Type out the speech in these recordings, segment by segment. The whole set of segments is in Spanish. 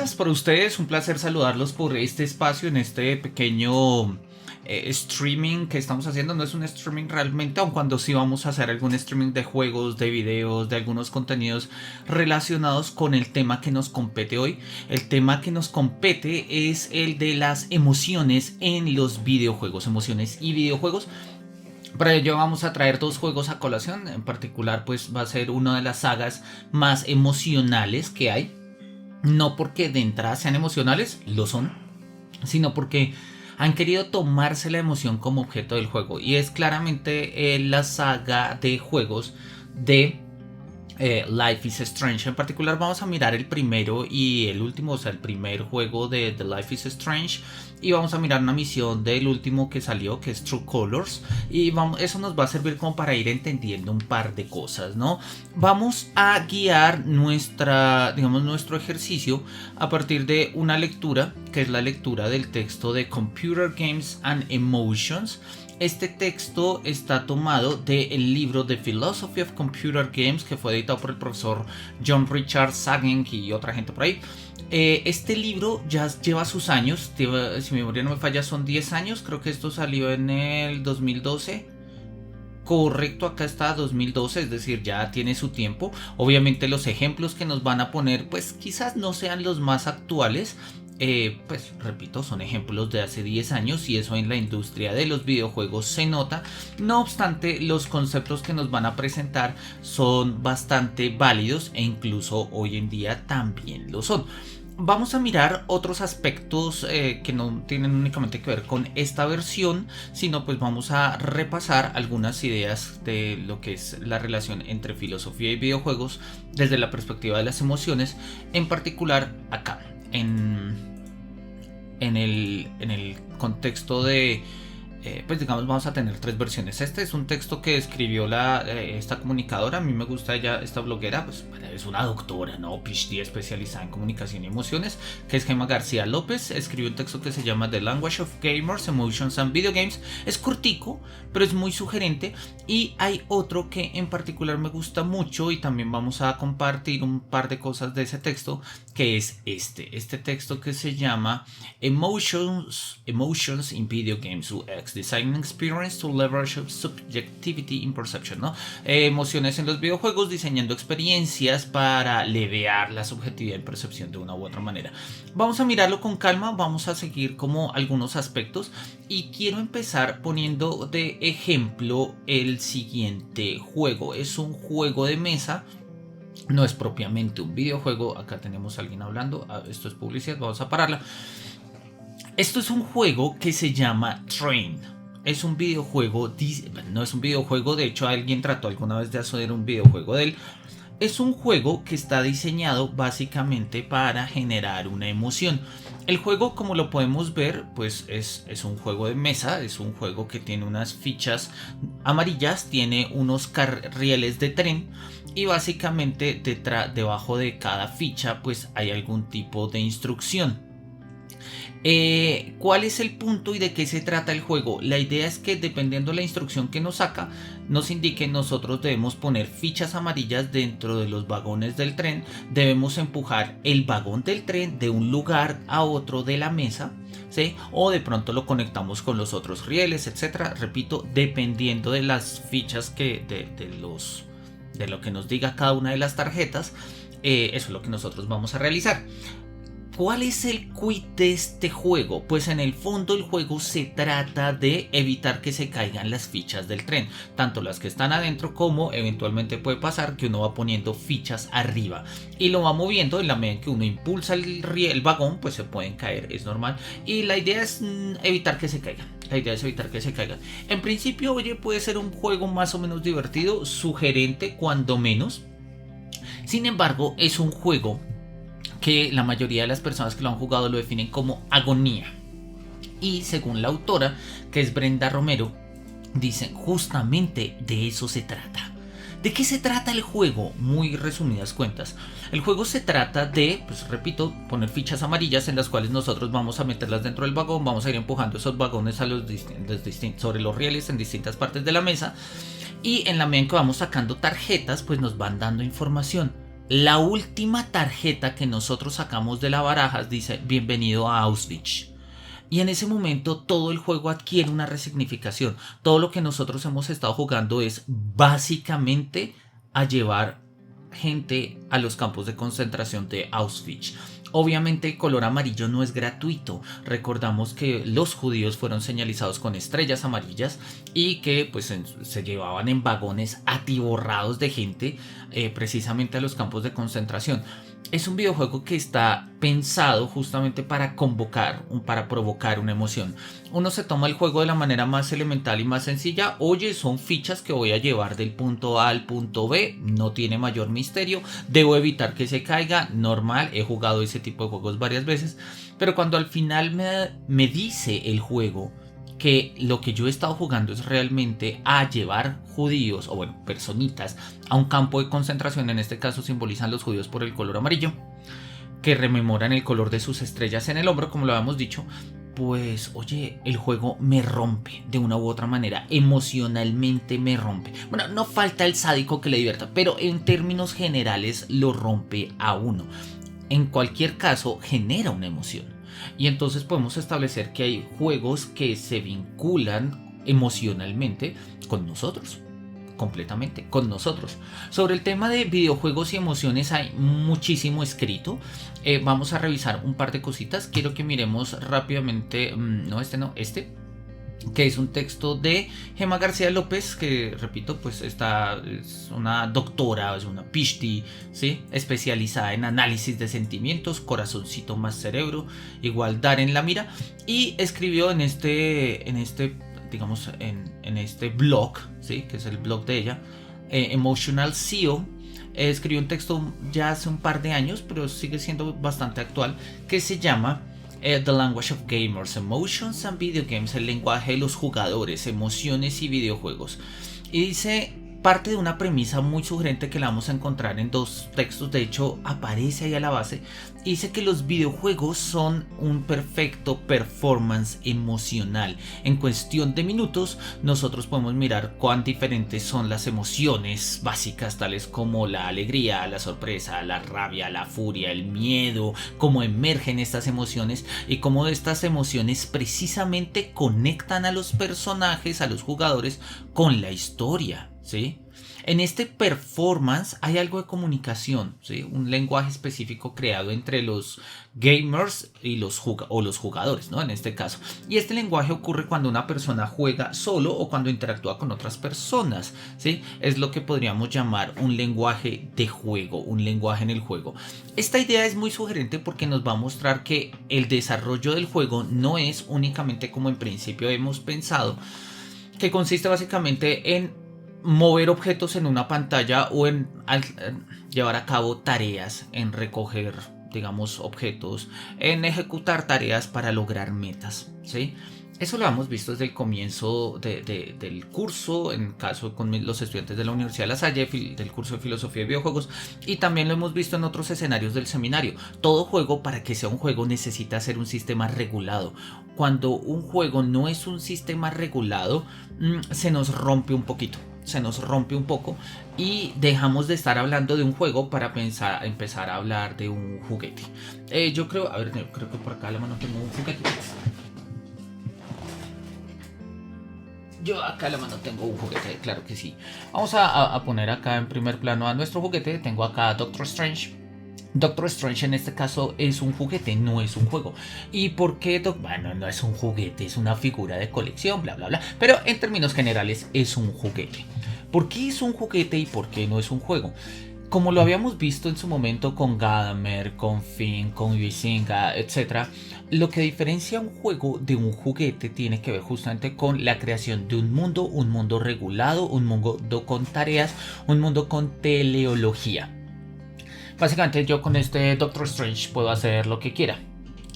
días para ustedes, un placer saludarlos por este espacio en este pequeño streaming que estamos haciendo. No es un streaming realmente, aun cuando sí vamos a hacer algún streaming de juegos, de videos, de algunos contenidos relacionados con el tema que nos compete hoy. El tema que nos compete es el de las emociones en los videojuegos, emociones y videojuegos. Para ello vamos a traer dos juegos a colación. En particular pues va a ser una de las sagas más emocionales que hay. No porque de entrada sean emocionales, lo son, sino porque han querido tomarse la emoción como objeto del juego. Y es claramente la saga de juegos de Life is Strange. En particular vamos a mirar el primero y el último, o sea, el primer juego de The Life is Strange, y vamos a mirar una misión del último que salió, que es True Colors, y eso nos va a servir como para ir entendiendo un par de cosas, ¿no? Vamos a guiar nuestro ejercicio a partir de una lectura, que es la lectura del texto de Computer Games and Emotions. Este texto está tomado del libro The Philosophy of Computer Games, que fue editado por el profesor John Richard Sagen y otra gente por ahí. Este libro ya lleva sus años, si mi memoria no me falla son 10 años, creo que esto salió en el 2012. Correcto, acá está 2012, es decir, ya tiene su tiempo. Obviamente los ejemplos que nos van a poner pues quizás no sean los más actuales. Pues repito, son ejemplos de hace 10 años y eso en la industria de los videojuegos se nota. No obstante, los conceptos que nos van a presentar son bastante válidos e incluso hoy en día también lo son. Vamos a mirar otros aspectos que no tienen únicamente que ver con esta versión, sino pues vamos a repasar algunas ideas de lo que es la relación entre filosofía y videojuegos desde la perspectiva de las emociones, en particular acá en el contexto de pues digamos vamos a tener tres versiones. Este es un texto que escribió esta comunicadora. A mí me gusta ella, esta bloguera, pues es una doctora, ¿no? PhD especializada en comunicación y emociones, que es Gemma García López. Escribió un texto que se llama The Language of Gamers, Emotions and Video Games. Es cortico, pero es muy sugerente. Y hay otro que en particular me gusta mucho y también vamos a compartir un par de cosas de ese texto, que es este texto que se llama Emotions in Video Games UX, Design Experience to Leverage Subjectivity in Perception, ¿no? Emociones en los videojuegos, diseñando experiencias para levear la subjetividad en percepción de una u otra manera. Vamos a mirarlo con calma, vamos a seguir como algunos aspectos y quiero empezar poniendo de ejemplo el siguiente juego. Es un juego de mesa. No es propiamente un videojuego. Acá tenemos a alguien hablando. Esto es publicidad, vamos a pararla. Esto es un juego que se llama Train. Es un videojuego, no es un videojuego, de hecho alguien trató alguna vez de hacer un videojuego de él. Es un juego que está diseñado básicamente para generar una emoción. El juego, como lo podemos ver, pues es un juego de mesa, es un juego que tiene unas fichas amarillas, tiene unos carriles de tren y básicamente debajo de cada ficha pues hay algún tipo de instrucción. ¿Cuál es el punto y de qué se trata el juego? La idea es que dependiendo de la instrucción que nos saca, nos indique nosotros debemos poner fichas amarillas dentro de los vagones del tren, debemos empujar el vagón del tren de un lugar a otro de la mesa, ¿sí? O de pronto lo conectamos con los otros rieles, etcétera. Repito, dependiendo de las fichas de lo que nos diga cada una de las tarjetas, eso es lo que nosotros vamos a realizar. ¿Cuál es el quid de este juego? Pues en el fondo el juego se trata de evitar que se caigan las fichas del tren, tanto las que están adentro como eventualmente puede pasar que uno va poniendo fichas arriba y lo va moviendo en la medida en que uno impulsa el vagón, pues se pueden caer, es normal, y la idea es evitar que se caigan. En principio, oye, puede ser un juego más o menos divertido, sugerente cuando menos. Sin embargo, es un juego que la mayoría de las personas que lo han jugado lo definen como agonía. Y según la autora, que es Brenda Romero, dicen justamente de eso se trata. ¿De qué se trata el juego? Muy resumidas cuentas. El juego se trata de, pues repito, poner fichas amarillas en las cuales nosotros vamos a meterlas dentro del vagón, vamos a ir empujando esos vagones sobre los rieles en distintas partes de la mesa y en la medida en que vamos sacando tarjetas, pues nos van dando información. La última tarjeta que nosotros sacamos de la baraja dice bienvenido a Auschwitz. Y en ese momento todo el juego adquiere una resignificación. Todo lo que nosotros hemos estado jugando es básicamente a llevar gente a los campos de concentración de Auschwitz. Obviamente el color amarillo no es gratuito. Recordamos que los judíos fueron señalizados con estrellas amarillas y que pues se llevaban en vagones atiborrados de gente precisamente a los campos de concentración. Es un videojuego que está pensado justamente para para provocar una emoción. Uno se toma el juego de la manera más elemental y más sencilla. Oye, son fichas que voy a llevar del punto A al punto B. No tiene mayor misterio. Debo evitar que se caiga. Normal, he jugado ese tipo de juegos varias veces. Pero cuando al final me dice el juego que lo que yo he estado jugando es realmente a llevar judíos, o bueno, personitas, a un campo de concentración, en este caso simbolizan los judíos por el color amarillo, que rememoran el color de sus estrellas en el hombro, como lo habíamos dicho, pues oye, el juego me rompe de una u otra manera, emocionalmente me rompe. Bueno, no falta el sádico que le divierta, pero en términos generales lo rompe a uno. En cualquier caso, genera una emoción. Y entonces podemos establecer que hay juegos que se vinculan emocionalmente con nosotros, completamente con nosotros. Sobre el tema de videojuegos y emociones hay muchísimo escrito. Vamos a revisar un par de cositas. Quiero que miremos rápidamente, que es un texto de Gemma García López, que repito, pues esta es una doctora, es una PhD, ¿sí? Especializada en análisis de sentimientos, corazoncito más cerebro, igual dar en la mira, y escribió en este blog, ¿sí? Que es el blog de ella, Emotional CEO. Escribió un texto ya hace un par de años, pero sigue siendo bastante actual, que se llama The Language of Gamers, Emotions and Video Games, el lenguaje de los jugadores, emociones y videojuegos. Y dice, parte de una premisa muy sugerente que la vamos a encontrar en dos textos, de hecho aparece ahí a la base, dice que los videojuegos son un perfecto performance emocional. En cuestión de minutos nosotros podemos mirar cuán diferentes son las emociones básicas, tales como la alegría, la sorpresa, la rabia, la furia, el miedo, cómo emergen estas emociones y cómo estas emociones precisamente conectan a los personajes, a los jugadores, con la historia, ¿sí? En este performance hay algo de comunicación, ¿sí? Un lenguaje específico creado entre los gamers y los jugadores, ¿no? En este caso. Y este lenguaje ocurre cuando una persona juega solo o cuando interactúa con otras personas, ¿sí? Es lo que podríamos llamar un lenguaje de juego, un lenguaje en el juego. Esta idea es muy sugerente porque nos va a mostrar que el desarrollo del juego no es únicamente como en principio hemos pensado, que consiste básicamente en mover objetos en una pantalla o en llevar a cabo tareas, en recoger, digamos, objetos, en ejecutar tareas para lograr metas, ¿sí? Eso lo hemos visto desde el comienzo del curso, en caso con los estudiantes de la Universidad de La Salle, del curso de Filosofía de Videojuegos, y también lo hemos visto en otros escenarios del seminario. Todo juego, para que sea un juego, necesita ser un sistema regulado. Cuando un juego no es un sistema regulado, se nos rompe un poquito. Se nos rompe un poco y dejamos de estar hablando de un juego para empezar a hablar de un juguete. Yo creo, creo que por acá a la mano tengo un juguete. Yo acá a la mano tengo un juguete, claro que sí. Vamos a poner acá en primer plano a nuestro juguete. Tengo acá Doctor Strange. Doctor Strange en este caso es un juguete, no es un juego. ¿Y por qué? Bueno, no es un juguete, es una figura de colección, bla bla bla. Pero en términos generales es un juguete. ¿Por qué es un juguete y por qué no es un juego? Como lo habíamos visto en su momento con Gadamer, con Finn, con Huizinga, etc., lo que diferencia un juego de un juguete tiene que ver justamente con la creación de un mundo regulado, un mundo con tareas, un mundo con teleología. Básicamente yo con este Doctor Strange puedo hacer lo que quiera.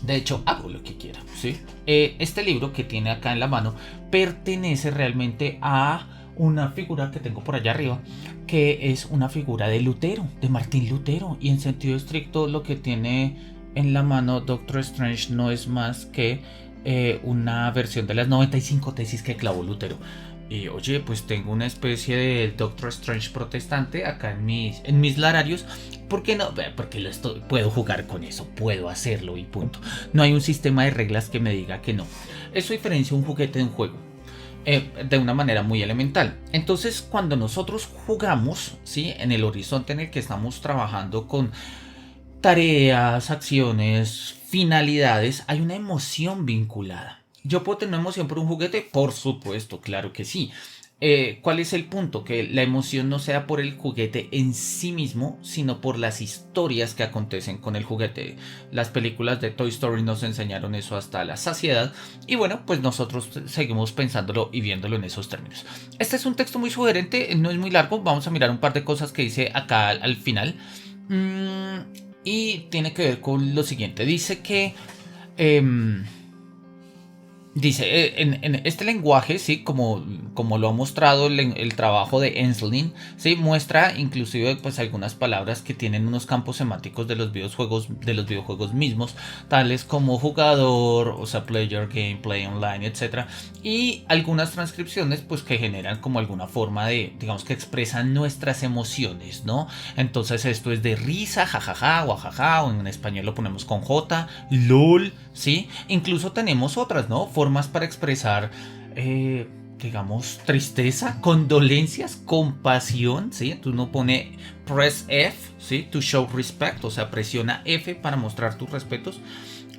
De hecho, hago lo que quiera, ¿sí? Este libro que tiene acá en la mano pertenece realmente a una figura que tengo por allá arriba, que es una figura de Lutero, de Martín Lutero. Y en sentido estricto lo que tiene en la mano Doctor Strange no es más que una versión de las 95 tesis que clavó Lutero. Oye, pues tengo una especie de Doctor Strange protestante acá en mis lararios. ¿Por qué no? Porque puedo jugar con eso, puedo hacerlo y punto. No hay un sistema de reglas que me diga que no. Eso diferencia un juguete de un juego. De una manera muy elemental. Entonces, cuando nosotros jugamos, ¿sí? En el horizonte en el que estamos trabajando con tareas, acciones, finalidades, hay una emoción vinculada. ¿Yo puedo tener una emoción por un juguete? Por supuesto, claro que sí. ¿Cuál es el punto? Que la emoción no sea por el juguete en sí mismo, sino por las historias que acontecen con el juguete. Las películas de Toy Story nos enseñaron eso hasta la saciedad y bueno, pues nosotros seguimos pensándolo y viéndolo en esos términos. Este es un texto muy sugerente, no es muy largo, vamos a mirar un par de cosas que dice acá al final. Y tiene que ver con lo siguiente, dice que... em, Dice, en este lenguaje, sí, como lo ha mostrado el trabajo de Ensslin, sí, muestra inclusive pues algunas palabras que tienen unos campos semánticos de los videojuegos mismos, tales como jugador, o sea, player, gameplay, online, etcétera, y algunas transcripciones pues que generan como alguna forma de, digamos que expresan nuestras emociones, ¿no? Entonces esto es de risa, jajaja, o ajaja, o en español lo ponemos con J, LOL, ¿sí? Incluso tenemos otras, ¿no? Formas para expresar, digamos, tristeza, condolencias, compasión, ¿sí? Tú no pone press F, ¿sí? To show respect, o sea, presiona F para mostrar tus respetos.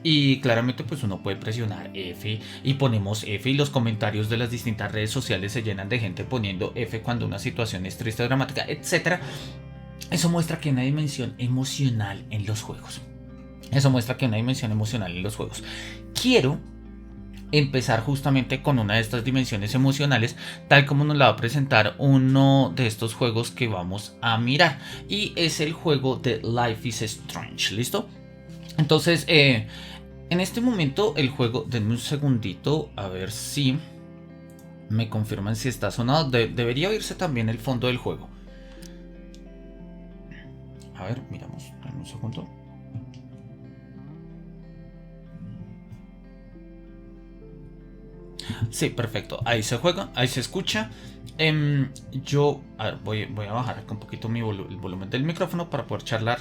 Y claramente pues uno puede presionar F y ponemos F y los comentarios de las distintas redes sociales se llenan de gente poniendo F cuando una situación es triste o dramática, etc. Eso muestra que hay una dimensión emocional en los juegos. Eso muestra que hay una dimensión emocional en los juegos. Quiero empezar justamente con una de estas dimensiones emocionales, tal como nos la va a presentar uno de estos juegos que vamos a mirar. Y es el juego de Life is Strange. ¿Listo? Entonces, en este momento el juego, denme un segundito a ver si me confirman si está sonado. Debería oírse también el fondo del juego. A ver, miramos, denme un segundo. Sí, perfecto. Ahí se juega, ahí se escucha. Yo a ver, voy a bajar acá un poquito el volumen del micrófono para poder charlar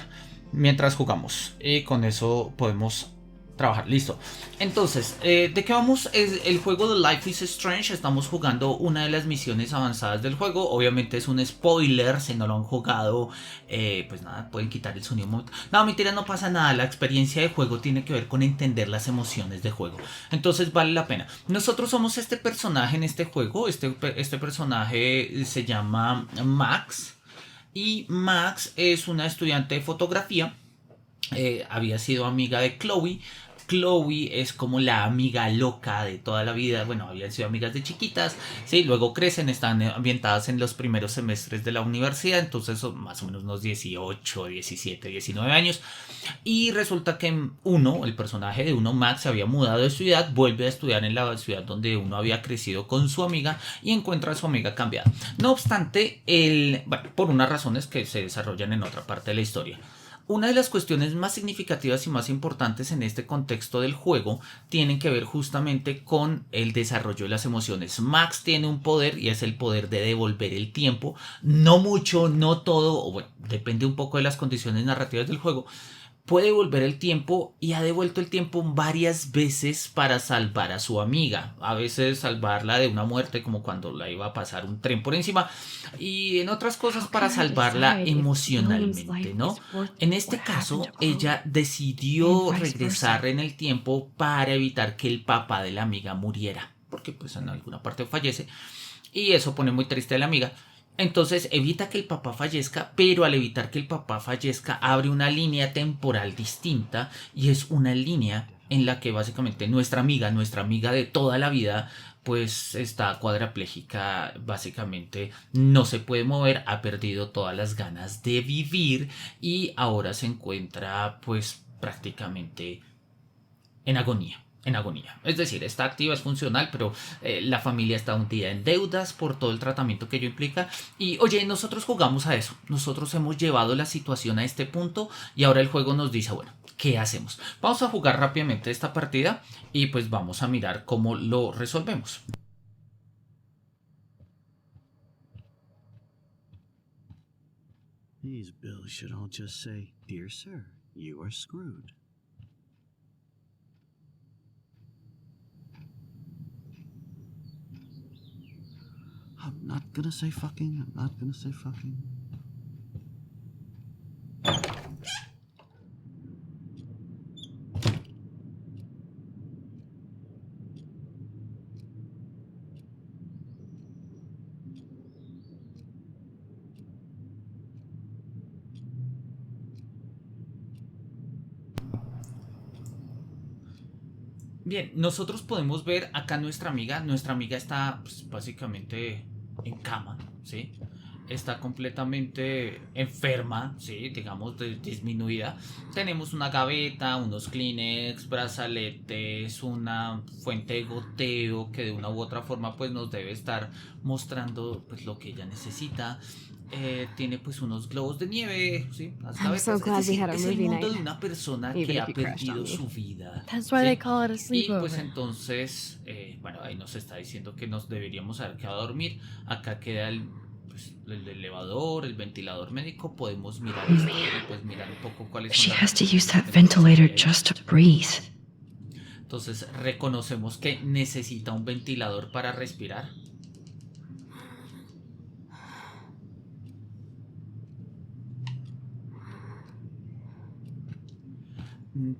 mientras jugamos. Y con eso podemos trabajar. Listo. Entonces, ¿de qué vamos? Es el juego de Life is Strange. Estamos jugando una de las misiones avanzadas del juego. Obviamente es un spoiler. Si no lo han jugado, pues nada, pueden quitar el sonido un momento. No, mentira, no pasa nada. La experiencia de juego tiene que ver con entender las emociones de juego. Entonces vale la pena. Nosotros somos este personaje en este juego. Este personaje se llama Max. Y Max es una estudiante de fotografía. Había sido amiga de Chloe. Chloe es como la amiga loca de toda la vida. Bueno, habían sido amigas de chiquitas, ¿sí? Luego crecen, están ambientadas en los primeros semestres de la universidad, entonces son más o menos unos 18, 17, 19 años. Y resulta que el personaje de Max, se había mudado de ciudad, vuelve a estudiar en la ciudad donde uno había crecido con su amiga y encuentra a su amiga cambiada. No obstante, bueno, por unas razones que se desarrollan en otra parte de la historia. Una de las cuestiones más significativas y más importantes en este contexto del juego tienen que ver justamente con el desarrollo de las emociones. Max tiene un poder y es el poder de devolver el tiempo. No mucho, no todo, o bueno, depende un poco de las condiciones narrativas del juego. Puede volver el tiempo y ha devuelto el tiempo varias veces para salvar a su amiga. A veces salvarla de una muerte como cuando la iba a pasar un tren por encima. Y en otras cosas para salvarla emocionalmente, ¿no? En este caso, ella decidió regresar en el tiempo para evitar que el papá de la amiga muriera. Porque pues en alguna parte fallece. Y eso pone muy triste a la amiga. Entonces evita que el papá fallezca, pero al evitar que el papá fallezca abre una línea temporal distinta y es una línea en la que básicamente nuestra amiga de toda la vida, pues está cuadraplégica, básicamente no se puede mover, ha perdido todas las ganas de vivir y ahora se encuentra pues prácticamente en agonía. En agonía. Es decir, está activa, es funcional, pero la familia está hundida en deudas por todo el tratamiento que ello implica. Y oye, nosotros jugamos a eso. Nosotros hemos llevado la situación a este punto y ahora el juego nos dice, bueno, ¿qué hacemos? Vamos a jugar rápidamente esta partida y pues vamos a mirar cómo lo resolvemos. These bills should all just say, "Dear sir, you are screwed." I'm not gonna say fucking. I'm not gonna say fucking. Bien, nosotros podemos ver acá nuestra amiga está pues, básicamente en cama, ¿sí? Está completamente enferma, ¿sí? Digamos, disminuida. Tenemos una gaveta, unos Kleenex, brazaletes, una fuente de goteo que de una u otra forma pues nos debe estar mostrando pues lo que ella necesita. Tiene pues unos globos de nieve, ¿sí? Las I'm so gavetas. Es glad we decir, had a es el movie mundo night, de una persona even que if ha you crashed on perdido me. su vida. That's why ¿Sí? they call it a Y pues sleepover. entonces, bueno, ahí nos está diciendo que nos deberíamos haber quedado a dormir. Acá queda pues, el elevador, el ventilador médico. Podemos mirar esto y pues mirar un poco cuáles son She las has to use that recomendaciones ventilator que hay. just to breathe. Entonces reconocemos que necesita un ventilador para respirar.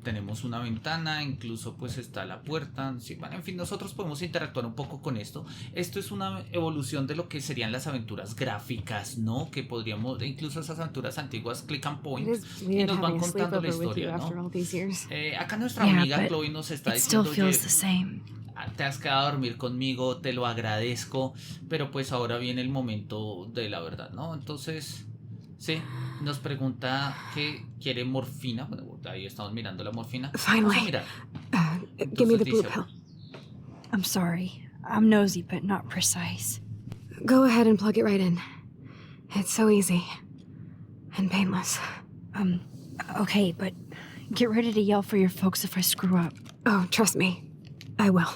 Tenemos una ventana, incluso pues está la puerta, sí, bueno, en fin, nosotros podemos interactuar un poco con esto. Esto es una evolución de lo que serían las aventuras gráficas, ¿no? Que podríamos, incluso esas aventuras antiguas click and It point, is y weird nos van having a contando la sleepover with you historia, after ¿no? all these years. Acá nuestra Yeah, amiga but Chloe nos está it still diciendo, feels oye, the same. te has quedado a dormir conmigo, te lo agradezco, pero pues ahora viene el momento de la verdad, ¿no? Entonces, sí, nos pregunta que quiere morfina. Bueno, ahí estamos mirando la morfina. Vamos a Finally. mirar. Give me the blue dice, pill. I'm sorry. I'm nosy, but not precise. Go ahead and plug it right in. It's so easy. And painless. Okay, but get ready to yell for your folks if I screw up. Oh, trust me. I will.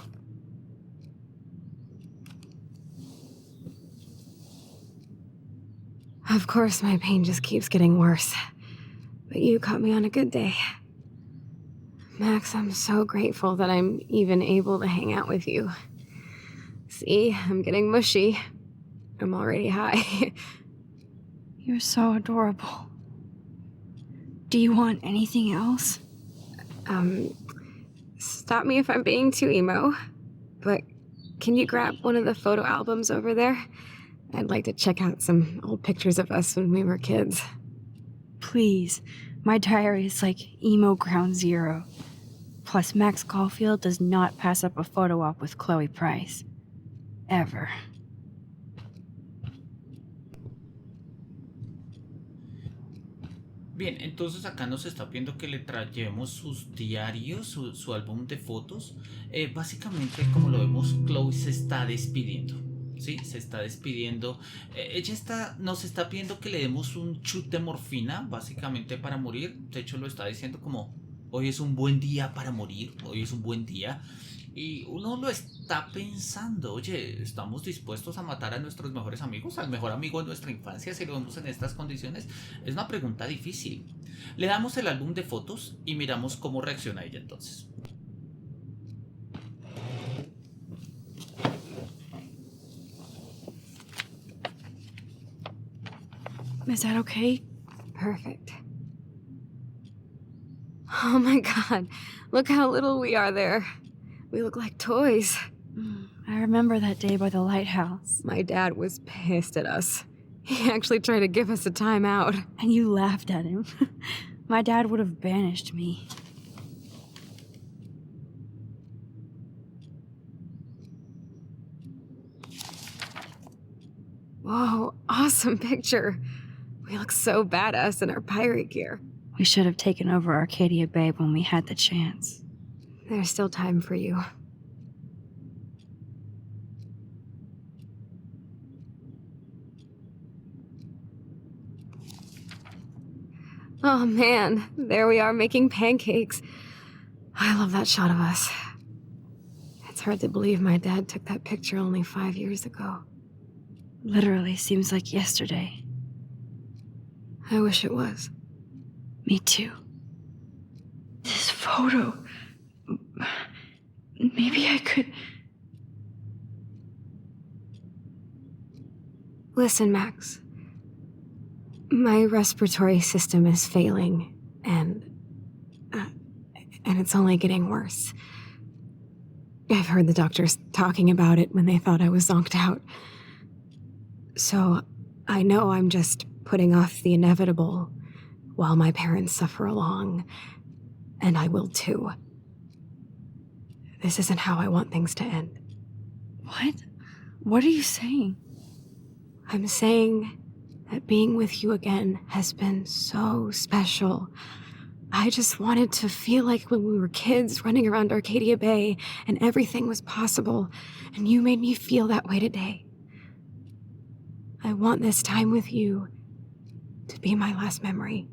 Of course, my pain just keeps getting worse. But you caught me on a good day. Max, I'm so grateful that I'm even able to hang out with you. See, I'm getting mushy. I'm already high. You're so adorable. Do you want anything else? Stop me if I'm being too emo, but can you grab one of the photo albums over there? I'd like to check out some old pictures of us when we were kids. Please. My diary is like emo ground zero. Plus, Max Caulfield does not pass up a photo op with Chloe Price. Ever. bien, entonces acá nos está pidiendo que le traemos sus diarios, su álbum de fotos. Básicamente, como lo vemos, Chloe se está despidiendo. Sí, se está despidiendo. Nos está pidiendo que le demos un chute de morfina, básicamente para morir. De hecho, lo está diciendo como, hoy es un buen día para morir, hoy es un buen día. Y uno lo está pensando, oye, ¿estamos dispuestos a matar a nuestros mejores amigos? ¿Al mejor amigo de nuestra infancia si lo vemos en estas condiciones? Es una pregunta difícil. Le damos el álbum de fotos y miramos cómo reacciona ella entonces. Is that okay? Perfect. Oh my god, look how little we are there. We look like toys. I remember that day by the lighthouse. My dad was pissed at us. He actually tried to give us a timeout. And you laughed at him. My dad would have banished me. Whoa, awesome picture. We look so badass in our pirate gear. We should have taken over Arcadia Bay when we had the chance. There's still time for you. Oh man, there we are making pancakes. I love that shot of us. It's hard to believe my dad took that picture only 5 years ago. Literally seems like yesterday. I wish it was. Me too. This photo. Maybe I could. Listen, Max. My respiratory system is failing, and it's only getting worse. I've heard the doctors talking about it when they thought I was zonked out. So I know I'm just putting off the inevitable while my parents suffer along, and I will too. This isn't how I want things to end. What? What are you saying? I'm saying that being with you again has been so special. I just wanted to feel like when we were kids running around Arcadia Bay and everything was possible, and you made me feel that way today. I want this time with you to be my last memory.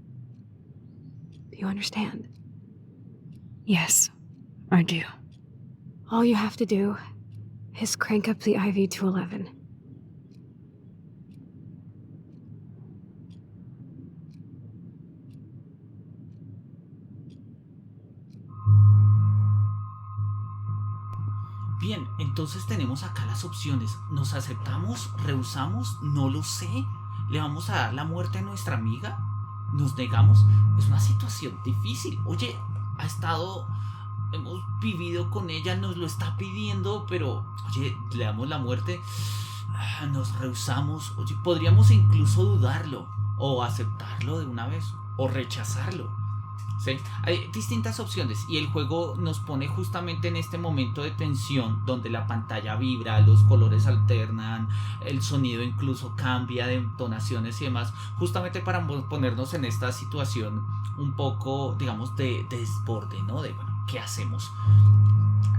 Do you understand? Yes, I do. All you have to do is crank up the IV to 11. Bien, entonces tenemos acá las opciones. ¿Nos aceptamos? ¿Rehusamos? No lo sé. ¿Le vamos a dar la muerte a nuestra amiga? ¿Nos negamos? Es una situación difícil. Oye, hemos vivido con ella, nos lo está pidiendo, pero, oye, le damos la muerte. Nos rehusamos. Oye, podríamos incluso dudarlo, o aceptarlo de una vez, o rechazarlo. ¿Sí? Hay distintas opciones y el juego nos pone justamente en este momento de tensión donde la pantalla vibra, los colores alternan, el sonido incluso cambia de entonaciones y demás, justamente para ponernos en esta situación un poco, digamos, de desborde, ¿no? De, bueno, ¿qué hacemos?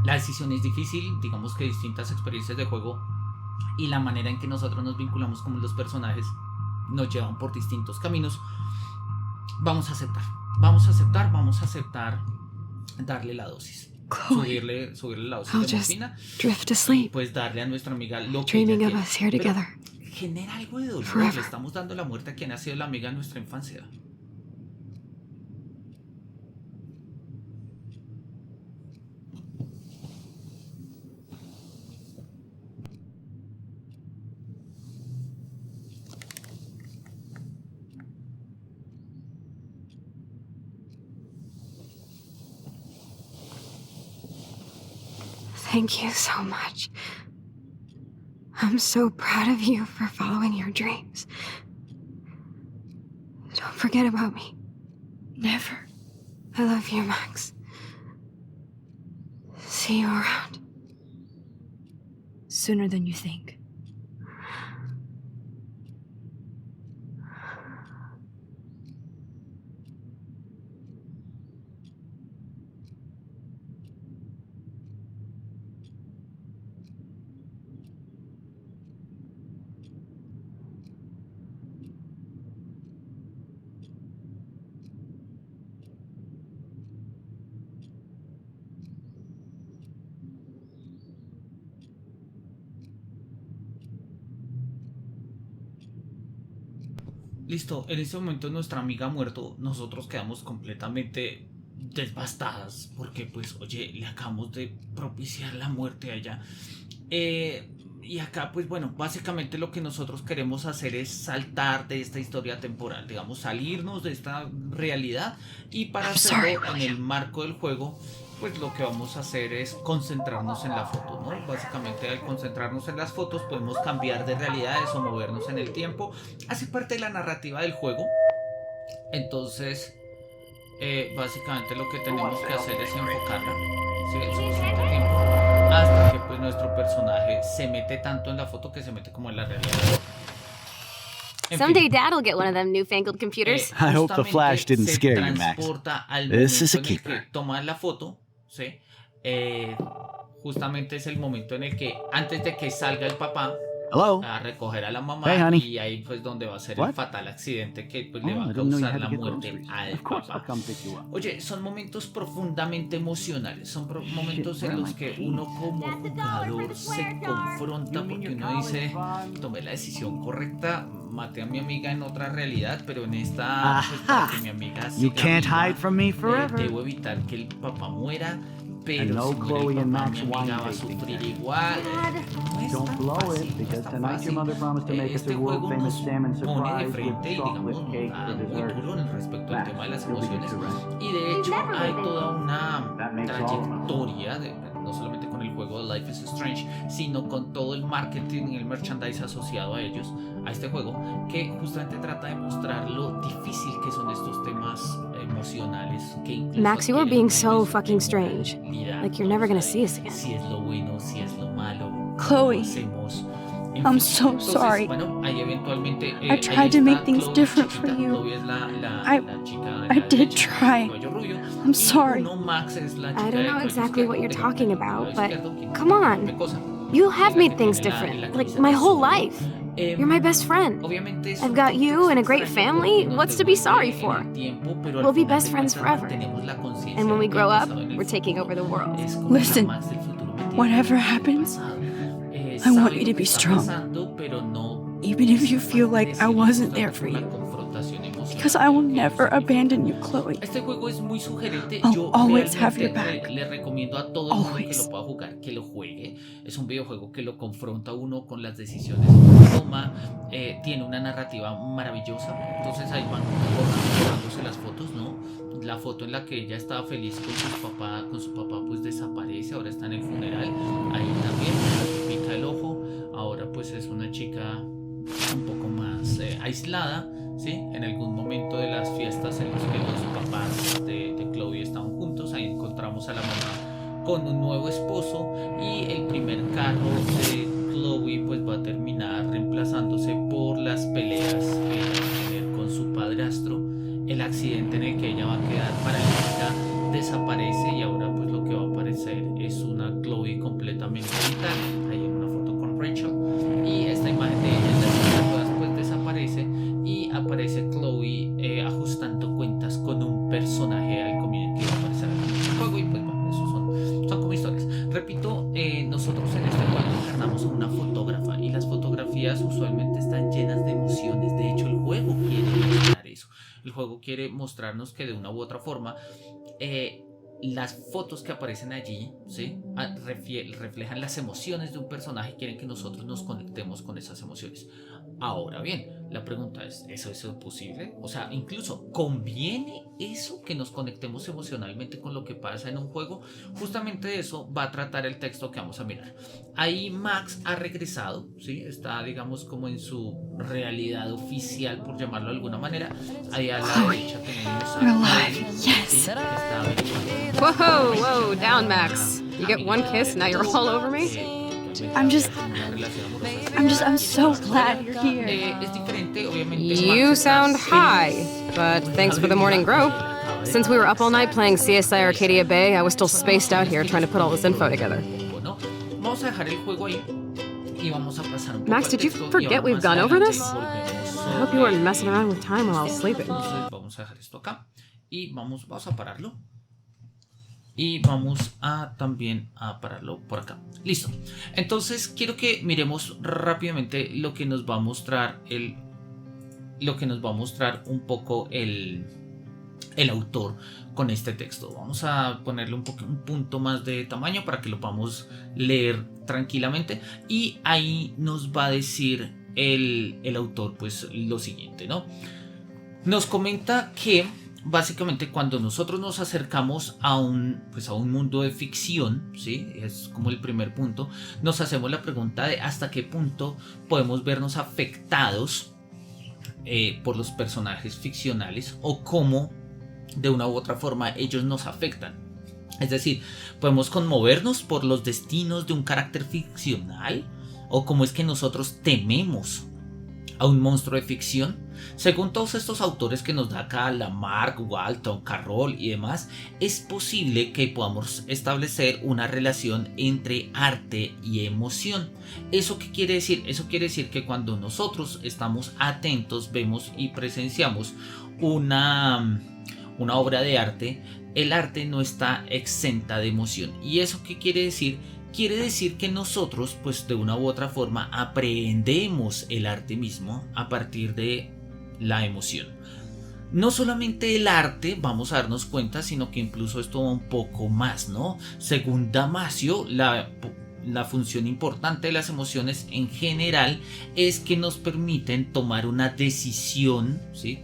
La decisión es difícil, digamos que distintas experiencias de juego y la manera en que nosotros nos vinculamos con los personajes nos llevan por distintos caminos. Vamos a aceptar, darle la dosis. Chloe, Subirle la dosis I'll de just morfina. drift to sleep, Pues darle a nuestra amiga lo que ella dreaming of quiere. us here Pero together. genera algo de dolor. Forever. Le estamos dando la muerte a quien ha sido la amiga de nuestra infancia. Thank you so much. I'm so proud of you for following your dreams. Don't forget about me. Never. I love you, Max. See you around. Sooner than you think. Listo, en este momento nuestra amiga ha muerto. Nosotros quedamos completamente devastadas porque pues oye, le acabamos de propiciar la muerte a ella. Y acá pues bueno, básicamente lo que nosotros queremos hacer es saltar de esta historia temporal, digamos, salirnos de esta realidad, y para I'm hacerlo sorry, en William. el marco del juego, pues lo que vamos a hacer es concentrarnos en la foto, ¿no? Básicamente al concentrarnos en las fotos podemos cambiar de realidades o movernos en el tiempo. Hace parte de la narrativa del juego. Entonces, básicamente lo que tenemos que hacer es enfocarla, ¿sí? El suficiente tiempo hasta que pues nuestro personaje se mete tanto en la foto que se mete como en la realidad. En Someday fin, Dad'll get one of them newfangled computers. I hope the flash didn't se scare you, Max. transporta al This is a momento en el keeper. que toma la foto, ¿sí? Justamente es el momento en el que antes de que salga el papá Hello? a recoger a la mamá, Hey, honey. y ahí pues donde va a ser el What? fatal accidente que pues Oh, le va I a didn't know you causar had la to get muerte groceries. al Of course I'll papá. come pick you up. Oye, son momentos profundamente emocionales, son momentos Shit, en where los am I que paying? uno como jugador se confronta porque uno dice, tomé la decisión correcta, maté a mi amiga en otra realidad, pero en esta, pues, para que mi amiga You siga can't viva, hide from me forever. debo evitar que el papá muera, pero And no si muere Chloe el and papá, Max mi amiga va a wine tasting sufrir thing. igual. No es Don't tan blow fácil, it, no es because tan tonight your fácil. mother promised to make us Este a world juego famous nos salmon pone de surprise with frente y digamos chocolate nos cake da for muy dessert. duro respecto al Max, tema de las you'll be emociones, good too, right? y de hecho hay toda una That makes all of us. trayectoria no solamente con el juego de Life is Strange, sino con todo el marketing y el merchandise asociado a ellos, a este juego, que justamente trata de mostrar lo difícil que son estos temas emocionales, que incluso Max, you are adquieren being una so dimensión fucking temporal, strange. mirando, Like you're never gonna ¿sabes? see us again. Si es lo bueno, si es lo malo, cómo Chloe, hacemos. En I'm fin. so Entonces, sorry. bueno, ahí eventualmente I tried to make things different for you. Chloe es la chica, I la did derecha, try. cabello rubio, I'm y sorry. uno, Max, es la chica I de don't know cabello exactly what izquierdo, you're de talking cabello about, but izquierdo, quien come on. me cosa. You have Es la made que things tiene la different, like camiseta my whole azul. life. You're my best friend. Obviamente es I've un got you and a great contexto extraño family. porque What's nos to be sorry devuelve for? en el tiempo, pero al We'll be final best de friends cuentas forever. mantenemos la conciencia And when we del grow up, pasado en el we're taking over the world. Es como Listen, la Max del futuro metida whatever en el happens, pasado. I Sabe want you lo to que be está strong. pasando, pero no Even if you es feel capaz de like I decirlo wasn't there justamente for por la you. confrontación emocional Because I will que never significa. abandon you, Chloe. Este juego es muy sugerente. I'll Yo always have your realmente back. le recomiendo a todo el mundo que Always. lo pueda jugar, que lo juegue. Es un videojuego que lo confronta a uno con las decisiones que uno toma. Tiene una narrativa maravillosa. Entonces ahí van borrándose las fotos, ¿no? La foto en la que ella estaba feliz con su papá pues desaparece, ahora está en el funeral. Ahí también le pica el ojo. Ahora pues es una chica un poco más aislada, ¿sí? En algún momento de las fiestas en las que los papás de Chloe estaban juntos, ahí encontramos a la mamá con un nuevo esposo, y el primer carro de Chloe pues va a terminar reemplazándose por las peleas que ella va a tener con su padrastro. El accidente en el que ella va a quedar paralítica desaparece, y ahora pues lo que va a aparecer es una Chloe completamente vital, ahí en una foto con Rachel, y esta imagen de ella en la silla de ruedas pues desaparece, y aparece Chloe ajustando cuentas con un personaje al comienzo que va a aparecer en el juego. Y pues bueno, esos son como historias. Repito, nosotros en este juego encarnamos a una fotógrafa, y las fotografías usualmente están llenas de emociones. De hecho, el juego quiere mostrar eso. El juego quiere mostrarnos que de una u otra forma las fotos que aparecen allí, ¿sí? reflejan las emociones de un personaje y quieren que nosotros nos conectemos con esas emociones. Ahora bien, la pregunta es, ¿eso es posible? O sea, incluso, ¿conviene eso que nos conectemos emocionalmente con lo que pasa en un juego? Justamente de eso va a tratar el texto que vamos a mirar. Ahí Max ha regresado, ¿sí? Está, digamos, como en su realidad oficial, por llamarlo de alguna manera. Ahí a la derecha tenemos a We're alive. Chloe, Yes. ¿sí? Que está averiguando. Whoa, whoa, down, Max. You get one kiss, now you're all over me? I'm so glad you're here. Es diferente, obviamente. You Max está sound high, feliz. but thanks for the morning grope. Since we were up all night playing CSI Arcadia Bay, I was still spaced out here trying to put all this info together. ¿No? Vamos a dejar el juego ahí y vamos a pasar un poco Max, al did you texto, y forget ahora we've más gone over adelante this? volvemos I hope you weren't messing around with time while I was sleeping. Entonces vamos a dejar esto acá y vamos a pararlo. Y vamos a también a pararlo por acá. Listo. Entonces quiero que miremos rápidamente lo que nos va a mostrar un poco el autor con este texto. Vamos a ponerle un punto más de tamaño para que lo podamos leer tranquilamente, y ahí nos va a decir el autor pues lo siguiente, ¿no? Nos comenta que básicamente cuando nosotros nos acercamos a un mundo de ficción, ¿sí? Es como el primer punto, nos hacemos la pregunta de hasta qué punto podemos vernos afectados por los personajes ficcionales, o cómo de una u otra forma ellos nos afectan. Es decir, podemos conmovernos por los destinos de un carácter ficcional, o cómo es que nosotros tememos a un monstruo de ficción. Según todos estos autores que nos da acá, Lamarck, Walton, Carroll y demás, es posible que podamos establecer una relación entre arte y emoción. ¿Eso qué quiere decir? Eso quiere decir que cuando nosotros estamos atentos, vemos y presenciamos una obra de arte, el arte no está exenta de emoción. ¿Y eso qué quiere decir? quiere decir que nosotros, pues de una u otra forma, aprendemos el arte mismo a partir de la emoción. No solamente el arte, vamos a darnos cuenta, sino que incluso esto va un poco más, ¿no? Según Damasio, la función importante de las emociones en general es que nos permiten tomar una decisión, ¿sí?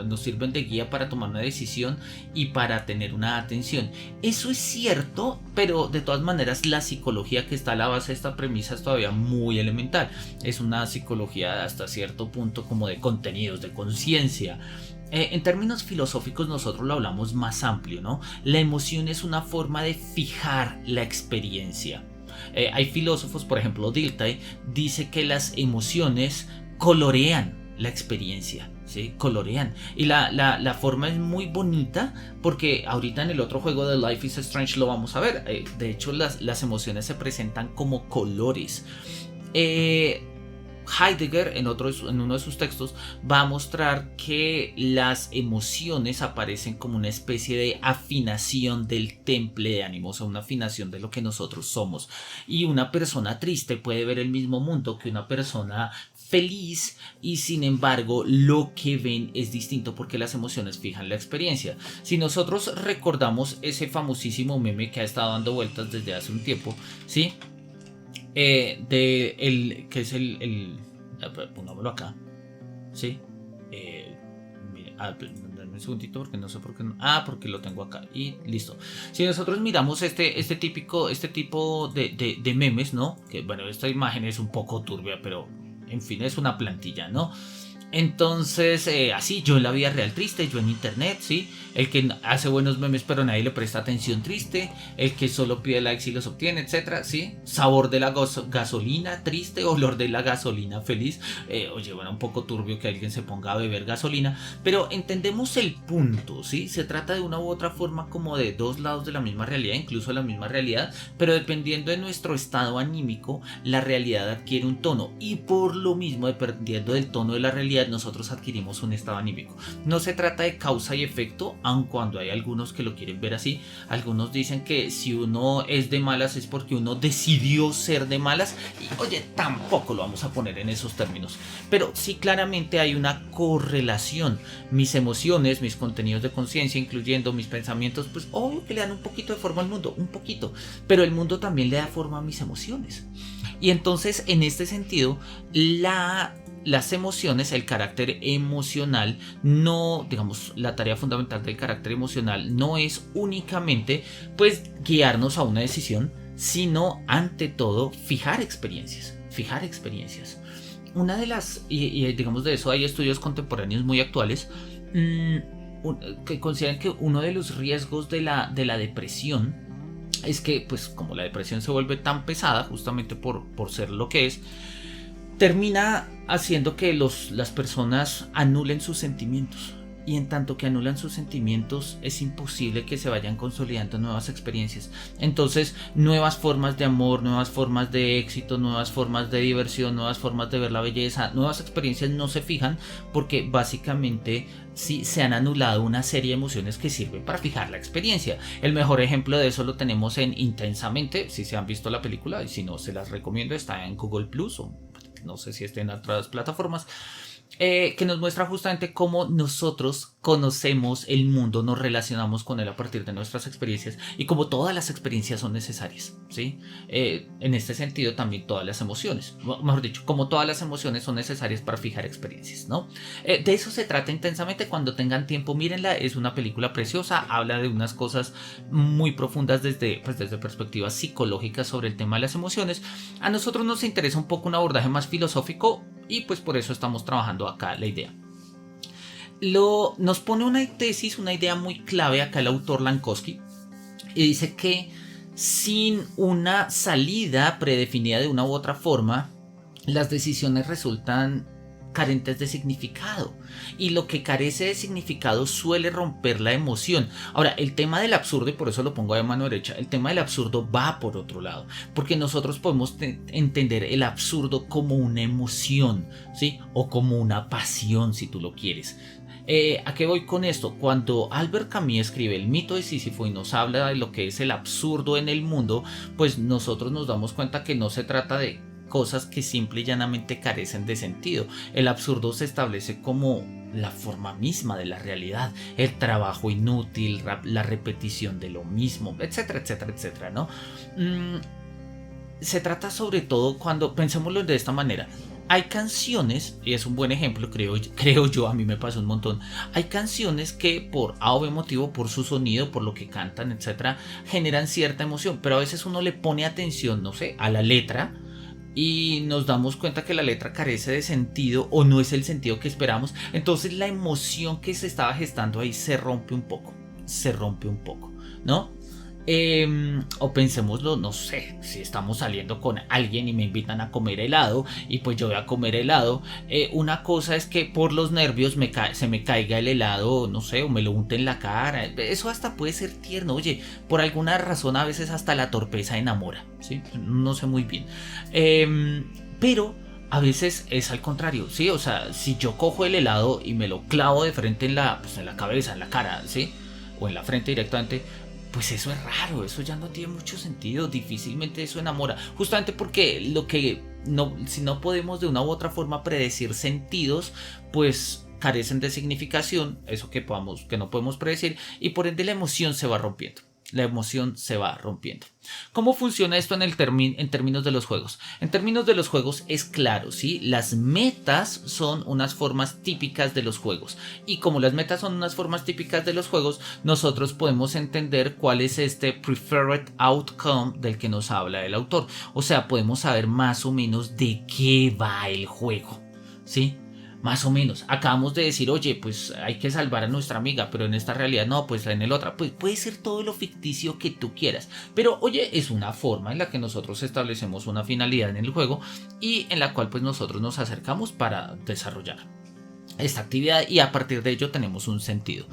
Nos sirven de guía para tomar una decisión y para tener una atención. Eso es cierto, pero de todas maneras la psicología que está a la base de esta premisa es todavía muy elemental. Es una psicología hasta cierto punto como de contenidos, de conciencia. En términos filosóficos nosotros lo hablamos más amplio, ¿no? La emoción es una forma de fijar la experiencia. Hay filósofos, por ejemplo Dilthey, dice que las emociones colorean la experiencia, ¿sí? Colorean. Y la forma es muy bonita porque ahorita en el otro juego de Life is Strange lo vamos a ver. De hecho las emociones se presentan como colores. Heidegger en uno de sus textos va a mostrar que las emociones aparecen como una especie de afinación del temple de ánimo, o sea, una afinación de lo que nosotros somos. Y una persona triste puede ver el mismo mundo que una persona feliz y sin embargo lo que ven es distinto porque las emociones fijan la experiencia. Si nosotros recordamos ese famosísimo meme que ha estado dando vueltas desde hace un tiempo, ¿sí? Que es pongámoslo acá, ¿sí? Dame un segundito porque no sé por qué no. Porque lo tengo acá y listo. Si nosotros miramos este tipo de memes, ¿no? Que bueno, esta imagen es un poco turbia, pero en fin, es una plantilla, ¿no? Entonces, así, yo en la vida real triste, yo en internet, ¿sí? El que hace buenos memes pero nadie le presta atención triste, el que solo pide likes y los obtiene, etcétera, ¿sí? Sabor de la gasolina triste, olor de la gasolina feliz. Oye, bueno, un poco turbio que alguien se ponga a beber gasolina, pero entendemos el punto, ¿sí? Se trata de una u otra forma como de dos lados de la misma realidad, incluso la misma realidad, pero dependiendo de nuestro estado anímico, la realidad adquiere un tono y por lo mismo, dependiendo del tono de la realidad, nosotros adquirimos un estado anímico. No se trata de causa y efecto, aun cuando hay algunos que lo quieren ver así. Algunos dicen que si uno es de malas es porque uno decidió ser de malas y oye, tampoco lo vamos a poner en esos términos, pero sí claramente hay una correlación. Mis emociones, mis contenidos de conciencia, incluyendo mis pensamientos, pues obvio que le dan un poquito de forma al mundo, un poquito, pero el mundo también le da forma a mis emociones. Y entonces en este sentido las emociones, el carácter emocional, no, digamos, la tarea fundamental del carácter emocional no es únicamente pues guiarnos a una decisión, sino ante todo fijar experiencias. Una de las, y digamos de eso hay estudios contemporáneos muy actuales que consideran que uno de los riesgos de la depresión es que pues como la depresión se vuelve tan pesada justamente por ser lo que es, termina haciendo que las personas anulen sus sentimientos. Y en tanto que anulan sus sentimientos, es imposible que se vayan consolidando nuevas experiencias. Entonces, nuevas formas de amor, nuevas formas de éxito, nuevas formas de diversión, nuevas formas de ver la belleza, nuevas experiencias no se fijan porque básicamente sí se han anulado una serie de emociones que sirven para fijar la experiencia. El mejor ejemplo de eso lo tenemos en Intensamente, si se han visto la película, y si no se las recomiendo, está en Google Plus o no sé si está en otras plataformas. Que nos muestra justamente cómo nosotros conocemos el mundo, nos relacionamos con él a partir de nuestras experiencias y como todas las experiencias son necesarias, ¿sí? En este sentido también todas las emociones, mejor dicho, como todas las emociones son necesarias para fijar experiencias, ¿no? De eso se trata Intensamente. Cuando tengan tiempo mírenla, es una película preciosa, habla de unas cosas muy profundas desde perspectivas psicológicas sobre el tema de las emociones. A nosotros nos interesa un poco un abordaje más filosófico y pues por eso estamos trabajando acá la idea. Nos pone una tesis, una idea muy clave acá el autor Lankowski, y dice que sin una salida predefinida de una u otra forma, las decisiones resultan carentes de significado, y lo que carece de significado suele romper la emoción. Ahora, el tema del absurdo, y por eso lo pongo de mano derecha, el tema del absurdo va por otro lado, porque nosotros podemos entender el absurdo como una emoción, ¿sí? O como una pasión, si tú lo quieres. ¿A qué voy con esto? Cuando Albert Camus escribe El mito de Sísifo y nos habla de lo que es el absurdo en el mundo, pues nosotros nos damos cuenta que no se trata de cosas que simple y llanamente carecen de sentido. El absurdo se establece como la forma misma de la realidad, el trabajo inútil, la repetición de lo mismo, etcétera, etcétera, etcétera, ¿no? Se trata sobre todo cuando, pensémoslo de esta manera, hay canciones, y es un buen ejemplo, creo yo, a mí me pasó un montón. Hay canciones que por A o B motivo, por su sonido, por lo que cantan, etcétera, generan cierta emoción, pero a veces uno le pone atención, no sé, a la letra y nos damos cuenta que la letra carece de sentido o no es el sentido que esperamos. Entonces la emoción que se estaba gestando ahí se rompe un poco, ¿no? O pensémoslo, no sé, si estamos saliendo con alguien y me invitan a comer helado y pues yo voy a comer helado, una cosa es que por los nervios se me caiga el helado, no sé, o me lo unte en la cara. Eso hasta puede ser tierno. Oye, por alguna razón a veces hasta la torpeza enamora, ¿sí? No sé muy bien, pero a veces es al contrario, ¿sí? O sea, si yo cojo el helado y me lo clavo de frente en la cabeza, en la cara, ¿sí? O en la frente directamente, pues eso es raro, eso ya no tiene mucho sentido, difícilmente eso enamora, justamente porque si no podemos de una u otra forma predecir sentidos, pues carecen de significación, eso que no podemos predecir, y por ende la emoción se va rompiendo. ¿Cómo funciona esto en términos de los juegos? En términos de los juegos es claro, ¿sí? Las metas son unas formas típicas de los juegos. Y como las metas son unas formas típicas de los juegos, nosotros podemos entender cuál es este preferred outcome del que nos habla el autor. O sea, podemos saber más o menos de qué va el juego, ¿sí? Más o menos, acabamos de decir, oye, pues hay que salvar a nuestra amiga, pero en esta realidad no, pues en el otra, pues puede ser todo lo ficticio que tú quieras, pero oye, es una forma en la que nosotros establecemos una finalidad en el juego y en la cual pues nosotros nos acercamos para desarrollar esta actividad y a partir de ello tenemos un sentido.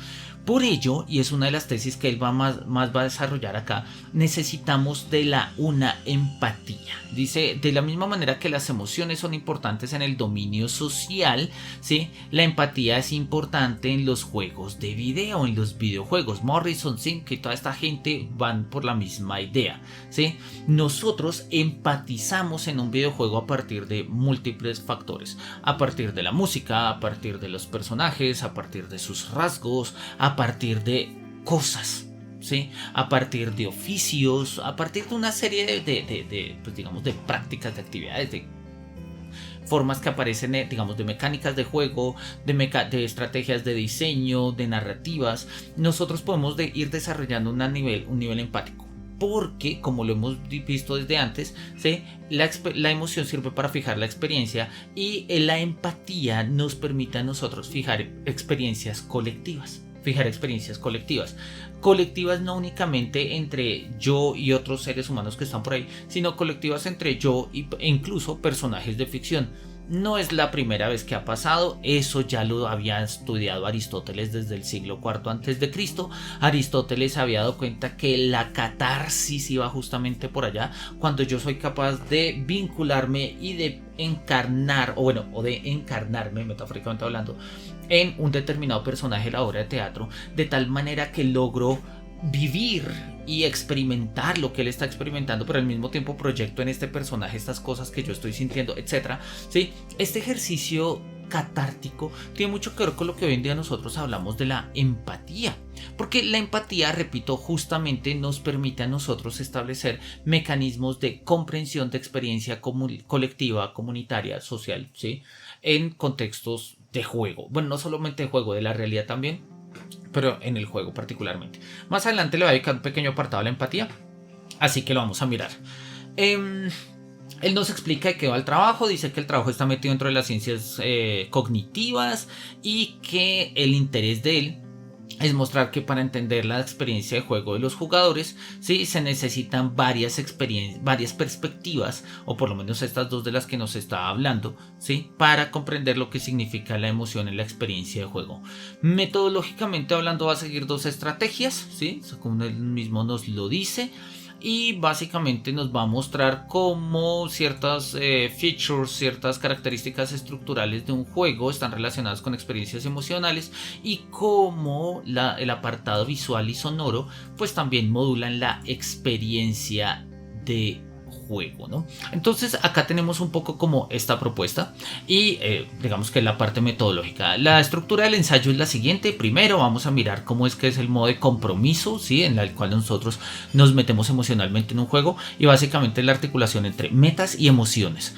Por ello, y es una de las tesis que él más va a desarrollar acá, necesitamos una empatía. Dice, de la misma manera que las emociones son importantes en el dominio social, ¿sí? La empatía es importante en los juegos de video, en los videojuegos. Morrison, Sink y toda esta gente van por la misma idea, ¿sí? Nosotros empatizamos en un videojuego a partir de múltiples factores, a partir de la música, a partir de los personajes, a partir de sus rasgos, a partir de cosas, ¿sí? A partir de oficios, a partir de una serie pues digamos, de prácticas, de actividades, de formas que aparecen, digamos, de mecánicas de juego, de estrategias de diseño, de narrativas. Nosotros podemos ir desarrollando un nivel empático. Porque, como lo hemos visto desde antes, ¿sí? La emoción sirve para fijar la experiencia y la empatía nos permite a nosotros fijar experiencias colectivas. Colectivas no únicamente entre yo y otros seres humanos que están por ahí, sino colectivas entre yo e incluso personajes de ficción. No es la primera vez que ha pasado, eso ya lo había estudiado Aristóteles desde el siglo IV a.C. Aristóteles había dado cuenta que la catarsis iba justamente por allá, cuando yo soy capaz de vincularme y de encarnarme, metafóricamente hablando, en un determinado personaje de la obra de teatro, de tal manera que logro vivir y experimentar lo que él está experimentando, pero al mismo tiempo proyecto en este personaje estas cosas que yo estoy sintiendo, etcétera. ¿Sí? Este ejercicio catártico tiene mucho que ver con lo que hoy en día nosotros hablamos de la empatía, porque la empatía, repito, justamente nos permite a nosotros establecer mecanismos de comprensión de experiencia colectiva, comunitaria, social, ¿sí? En contextos de juego, bueno, no solamente de juego, de la realidad también, pero en el juego particularmente. Más adelante le voy a dedicar un pequeño apartado a la empatía, así que lo vamos a mirar. Él nos explica de qué va el trabajo, dice que el trabajo está metido dentro de las ciencias cognitivas y que el interés de él es mostrar que para entender la experiencia de juego de los jugadores, ¿sí? Se necesitan varias perspectivas, o por lo menos estas dos de las que nos está hablando, ¿sí? Para comprender lo que significa la emoción en la experiencia de juego. Metodológicamente hablando, va a seguir dos estrategias, ¿sí? Como él mismo nos lo dice. Y básicamente nos va a mostrar cómo ciertas features, ciertas características estructurales de un juego están relacionadas con experiencias emocionales, y cómo el apartado visual y sonoro pues también modulan la experiencia de juego, ¿no? Entonces acá tenemos un poco como esta propuesta y digamos que la parte metodológica. La estructura del ensayo es la siguiente. Primero vamos a mirar cómo es que es el modo de compromiso, ¿sí? En el cual nosotros nos metemos emocionalmente en un juego, y básicamente la articulación entre metas y emociones.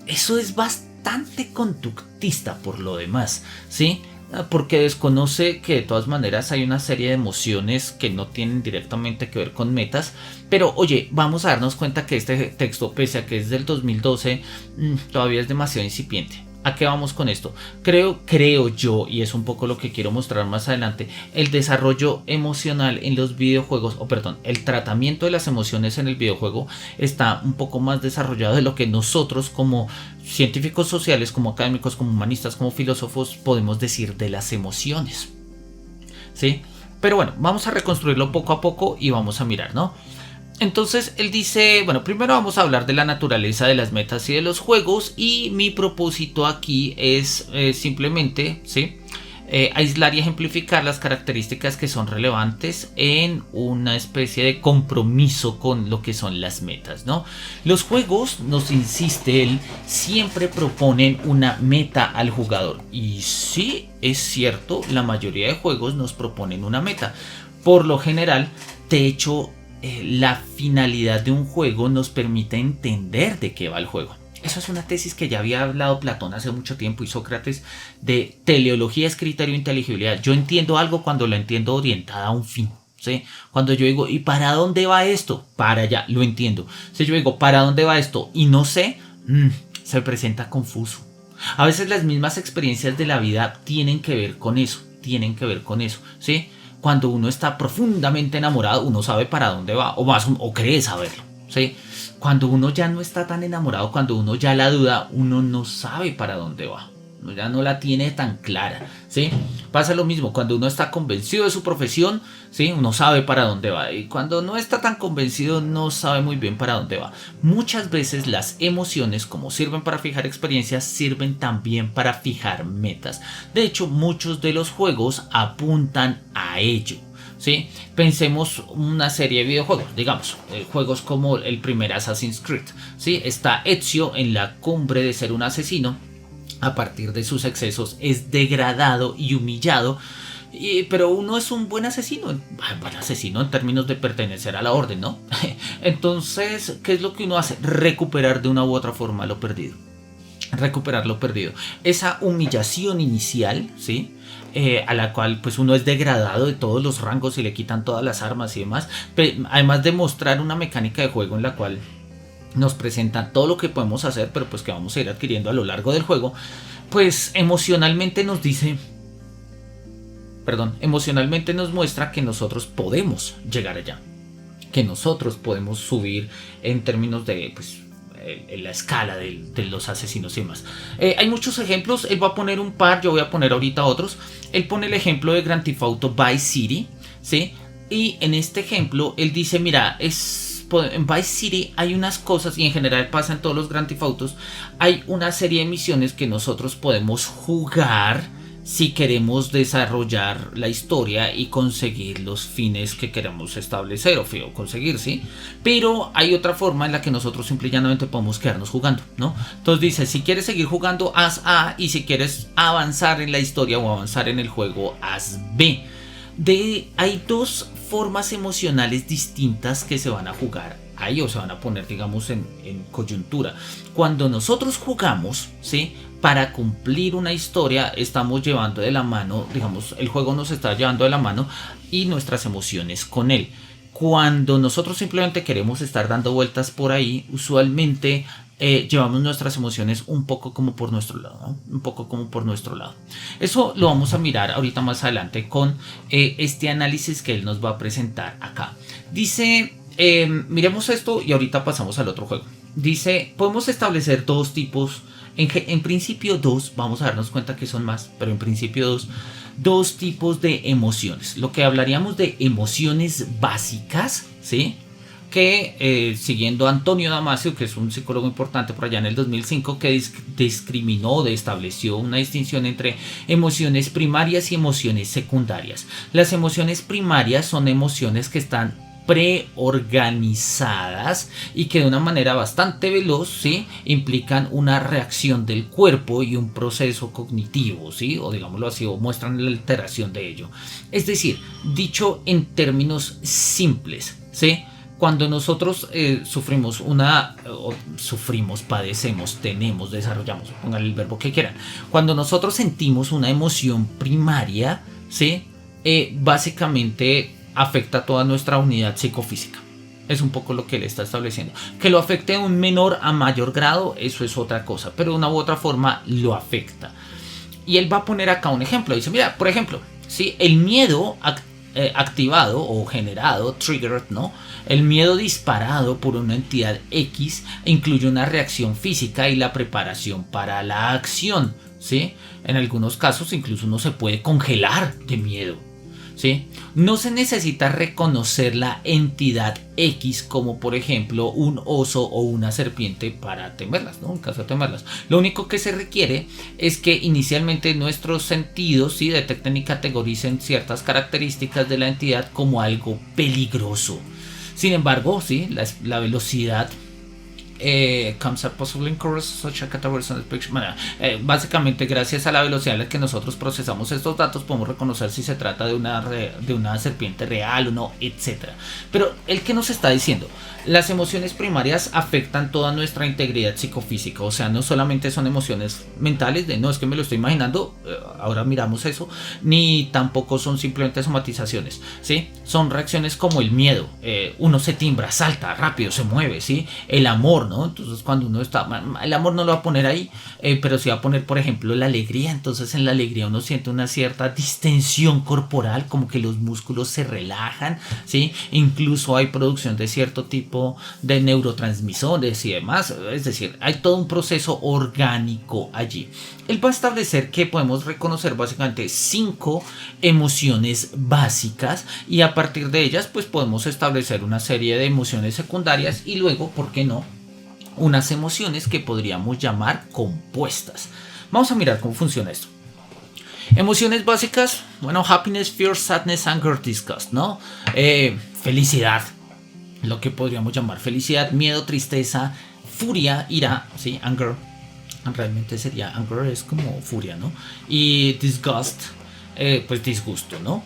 Eso es bastante conductista por lo demás, ¿sí? Porque desconoce que de todas maneras hay una serie de emociones que no tienen directamente que ver con metas. Pero oye, vamos a darnos cuenta que este texto, pese a que es del 2012, todavía es demasiado incipiente. ¿A qué vamos con esto? Creo yo, y es un poco lo que quiero mostrar más adelante, el desarrollo emocional en los videojuegos, el tratamiento de las emociones en el videojuego está un poco más desarrollado de lo que nosotros como científicos sociales, como académicos, como humanistas, como filósofos podemos decir de las emociones, ¿sí? Pero bueno, vamos a reconstruirlo poco a poco y vamos a mirar, ¿no? Entonces él dice, bueno, primero vamos a hablar de la naturaleza de las metas y de los juegos, y mi propósito aquí es simplemente, ¿sí? Aislar y ejemplificar las características que son relevantes en una especie de compromiso con lo que son las metas, ¿no? Los juegos, nos insiste él, siempre proponen una meta al jugador, y sí, es cierto, la mayoría de juegos nos proponen una meta. Por lo general, de hecho, la finalidad de un juego nos permite entender de qué va el juego. Eso es una tesis que ya había hablado Platón hace mucho tiempo, y Sócrates, de teleología es criterio de inteligibilidad. Yo entiendo algo cuando lo entiendo orientada a un fin, ¿sí? Cuando yo digo, ¿y para dónde va esto? Para allá, lo entiendo. Si yo digo, ¿para dónde va esto? Y no sé, se presenta confuso. A veces las mismas experiencias de la vida tienen que ver con eso, ¿sí? Cuando uno está profundamente enamorado, uno sabe para dónde va, o cree saberlo, ¿sí? Cuando uno ya no está tan enamorado, cuando uno ya la duda, uno no sabe para dónde va. Uno ya no la tiene tan clara, ¿sí? Pasa lo mismo cuando uno está convencido de su profesión, ¿sí? Uno sabe para dónde va, y cuando no está tan convencido no sabe muy bien para dónde va. Muchas veces las emociones, como sirven para fijar experiencias, sirven también para fijar metas. De hecho, muchos de los juegos apuntan a ello, ¿sí? Pensemos una serie de videojuegos, digamos, juegos como el primer Assassin's Creed, ¿sí? Está Ezio en la cumbre de ser un asesino. A partir de sus excesos es degradado y humillado, pero uno es un buen asesino en términos de pertenecer a la orden, ¿no? Entonces, ¿qué es lo que uno hace? Recuperar de una u otra forma lo perdido. Esa humillación inicial, ¿sí? A la cual pues uno es degradado de todos los rangos y le quitan todas las armas y demás, además de mostrar una mecánica de juego en la cual nos presenta todo lo que podemos hacer, pero pues que vamos a ir adquiriendo a lo largo del juego, pues emocionalmente nos muestra que nosotros podemos llegar allá, que nosotros podemos subir en términos de pues en la escala de los asesinos y demás. Hay muchos ejemplos, él va a poner un par, yo voy a poner ahorita otros. Él pone el ejemplo de Grand Theft Auto Vice City, ¿sí? Y en este ejemplo él dice, mira, en Vice City hay unas cosas, y en general pasa en todos los Grand Theft Autos, hay una serie de misiones que nosotros podemos jugar si queremos desarrollar la historia y conseguir los fines que queremos establecer o conseguir, ¿sí? Pero hay otra forma en la que nosotros simple y llanamente podemos quedarnos jugando, ¿no? Entonces dice, si quieres seguir jugando, haz A, y si quieres avanzar en la historia o avanzar en el juego, haz B. Hay dos formas emocionales distintas que se van a jugar ahí, o se van a poner, digamos, en coyuntura. Cuando nosotros jugamos, ¿sí? Para cumplir una historia, estamos llevando de la mano, digamos, el juego nos está llevando de la mano y nuestras emociones con él. cuando nosotros simplemente queremos estar dando vueltas por ahí, usualmente llevamos nuestras emociones un poco como por nuestro lado, ¿no? Un poco como por nuestro lado. Eso lo vamos a mirar ahorita más adelante con este análisis que él nos va a presentar acá. Dice, miremos esto y ahorita pasamos al otro juego. Dice, podemos establecer dos tipos, en principio dos, vamos a darnos cuenta que son más, pero en principio dos tipos de emociones. Lo que hablaríamos de emociones básicas, ¿sí? Que siguiendo a Antonio Damasio, que es un psicólogo importante por allá en el 2005, que estableció una distinción entre emociones primarias y emociones secundarias. Las emociones primarias son emociones que están preorganizadas y que de una manera bastante veloz, ¿sí?, implican una reacción del cuerpo y un proceso cognitivo, ¿sí?, o digámoslo así, o muestran la alteración de ello. Es decir, dicho en términos simples, ¿sí?, cuando nosotros padecemos, tenemos, desarrollamos, pongan el verbo que quieran. Cuando nosotros sentimos una emoción primaria, ¿sí?, básicamente afecta toda nuestra unidad psicofísica. Es un poco lo que él está estableciendo. Que lo afecte de un menor a mayor grado, eso es otra cosa, pero de una u otra forma lo afecta. Y él va a poner acá un ejemplo. Dice, mira, por ejemplo, ¿sí?, el miedo activado o generado, triggered, ¿no? El miedo disparado por una entidad X incluye una reacción física y la preparación para la acción, ¿sí? En algunos casos incluso uno se puede congelar de miedo, ¿sí? No se necesita reconocer la entidad X como por ejemplo un oso o una serpiente para temerlas, ¿no? En caso de temerlas. Lo único que se requiere es que inicialmente nuestros sentidos, ¿sí?, detecten y categoricen ciertas características de la entidad como algo peligroso. Sin embargo, ¿sí?, la velocidad comes up possibly incorrect such a category. Básicamente gracias a la velocidad en la que nosotros procesamos estos datos podemos reconocer si se trata de una serpiente real o no, etc. Pero el que nos está diciendo, las emociones primarias afectan toda nuestra integridad psicofísica, o sea, no solamente son emociones mentales de no, es que me lo estoy imaginando, ahora miramos eso, ni tampoco son simplemente somatizaciones, ¿sí? Son reacciones como el miedo, uno se timbra, salta rápido, se mueve, ¿sí? El amor, ¿no? Entonces cuando uno está, el amor no lo va a poner ahí, pero sí va a poner por ejemplo la alegría. Entonces en la alegría uno siente una cierta distensión corporal, como que los músculos se relajan, ¿sí? Incluso hay producción de cierto tipo de neurotransmisores y demás, es decir, hay todo un proceso orgánico allí. Él va a establecer que podemos reconocer básicamente 5 emociones básicas y a partir de ellas pues podemos establecer una serie de emociones secundarias y luego, ¿por qué no?, unas emociones que podríamos llamar compuestas. Vamos a mirar cómo funciona esto. Emociones básicas, bueno, happiness, fear, sadness, anger, disgust, ¿no? Felicidad, lo que podríamos llamar felicidad, miedo, tristeza, furia, ira, ¿sí? Anger, realmente sería, anger es como furia, ¿no? Y disgust, pues disgusto, ¿no?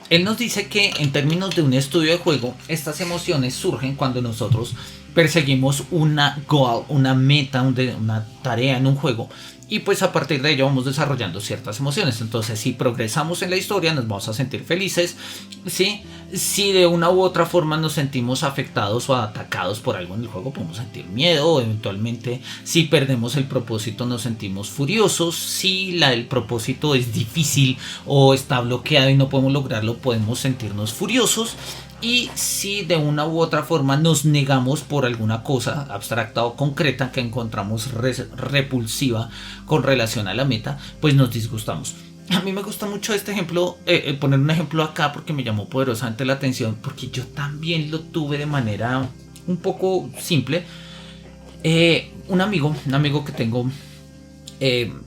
Él nos dice que en términos de un estudio de juego, estas emociones surgen cuando nosotros perseguimos una goal, una meta, una tarea en un juego. Y pues a partir de ello vamos desarrollando ciertas emociones. Entonces si progresamos en la historia nos vamos a sentir felices, ¿sí? Si de una u otra forma nos sentimos afectados o atacados por algo en el juego podemos sentir miedo, o eventualmente si perdemos el propósito nos sentimos furiosos. Si el propósito es difícil o está bloqueado y no podemos lograrlo podemos sentirnos furiosos. Y si de una u otra forma nos negamos por alguna cosa abstracta o concreta que encontramos repulsiva con relación a la meta, pues nos disgustamos. A mí me gusta mucho este ejemplo, poner un ejemplo acá porque me llamó poderosamente la atención, porque yo también lo tuve de manera un poco simple. Un amigo que tengo,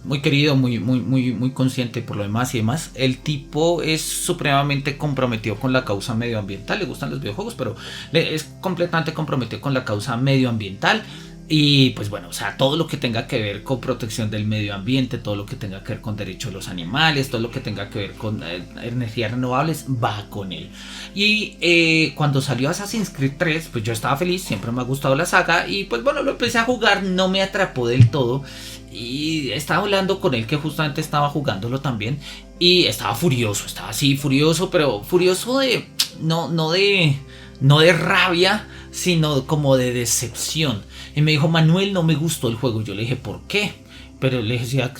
muy querido, muy consciente por lo demás y demás. El tipo es supremamente comprometido con la causa medioambiental. Le gustan los videojuegos, pero es completamente comprometido con la causa medioambiental. Y pues bueno, o sea, todo lo que tenga que ver con protección del medio ambiente, todo lo que tenga que ver con derechos de los animales, todo lo que tenga que ver con energías renovables, va con él. Y cuando salió Assassin's Creed 3, pues yo estaba feliz, siempre me ha gustado la saga. Y pues bueno, lo empecé a jugar, no me atrapó del todo. Y estaba hablando con él, que justamente estaba jugándolo también. Y estaba furioso, estaba así furioso, pero furioso de... No de rabia, sino como de decepción. Y me dijo, Manuel, no me gustó el juego. Yo le dije, ¿por qué? Pero le dije,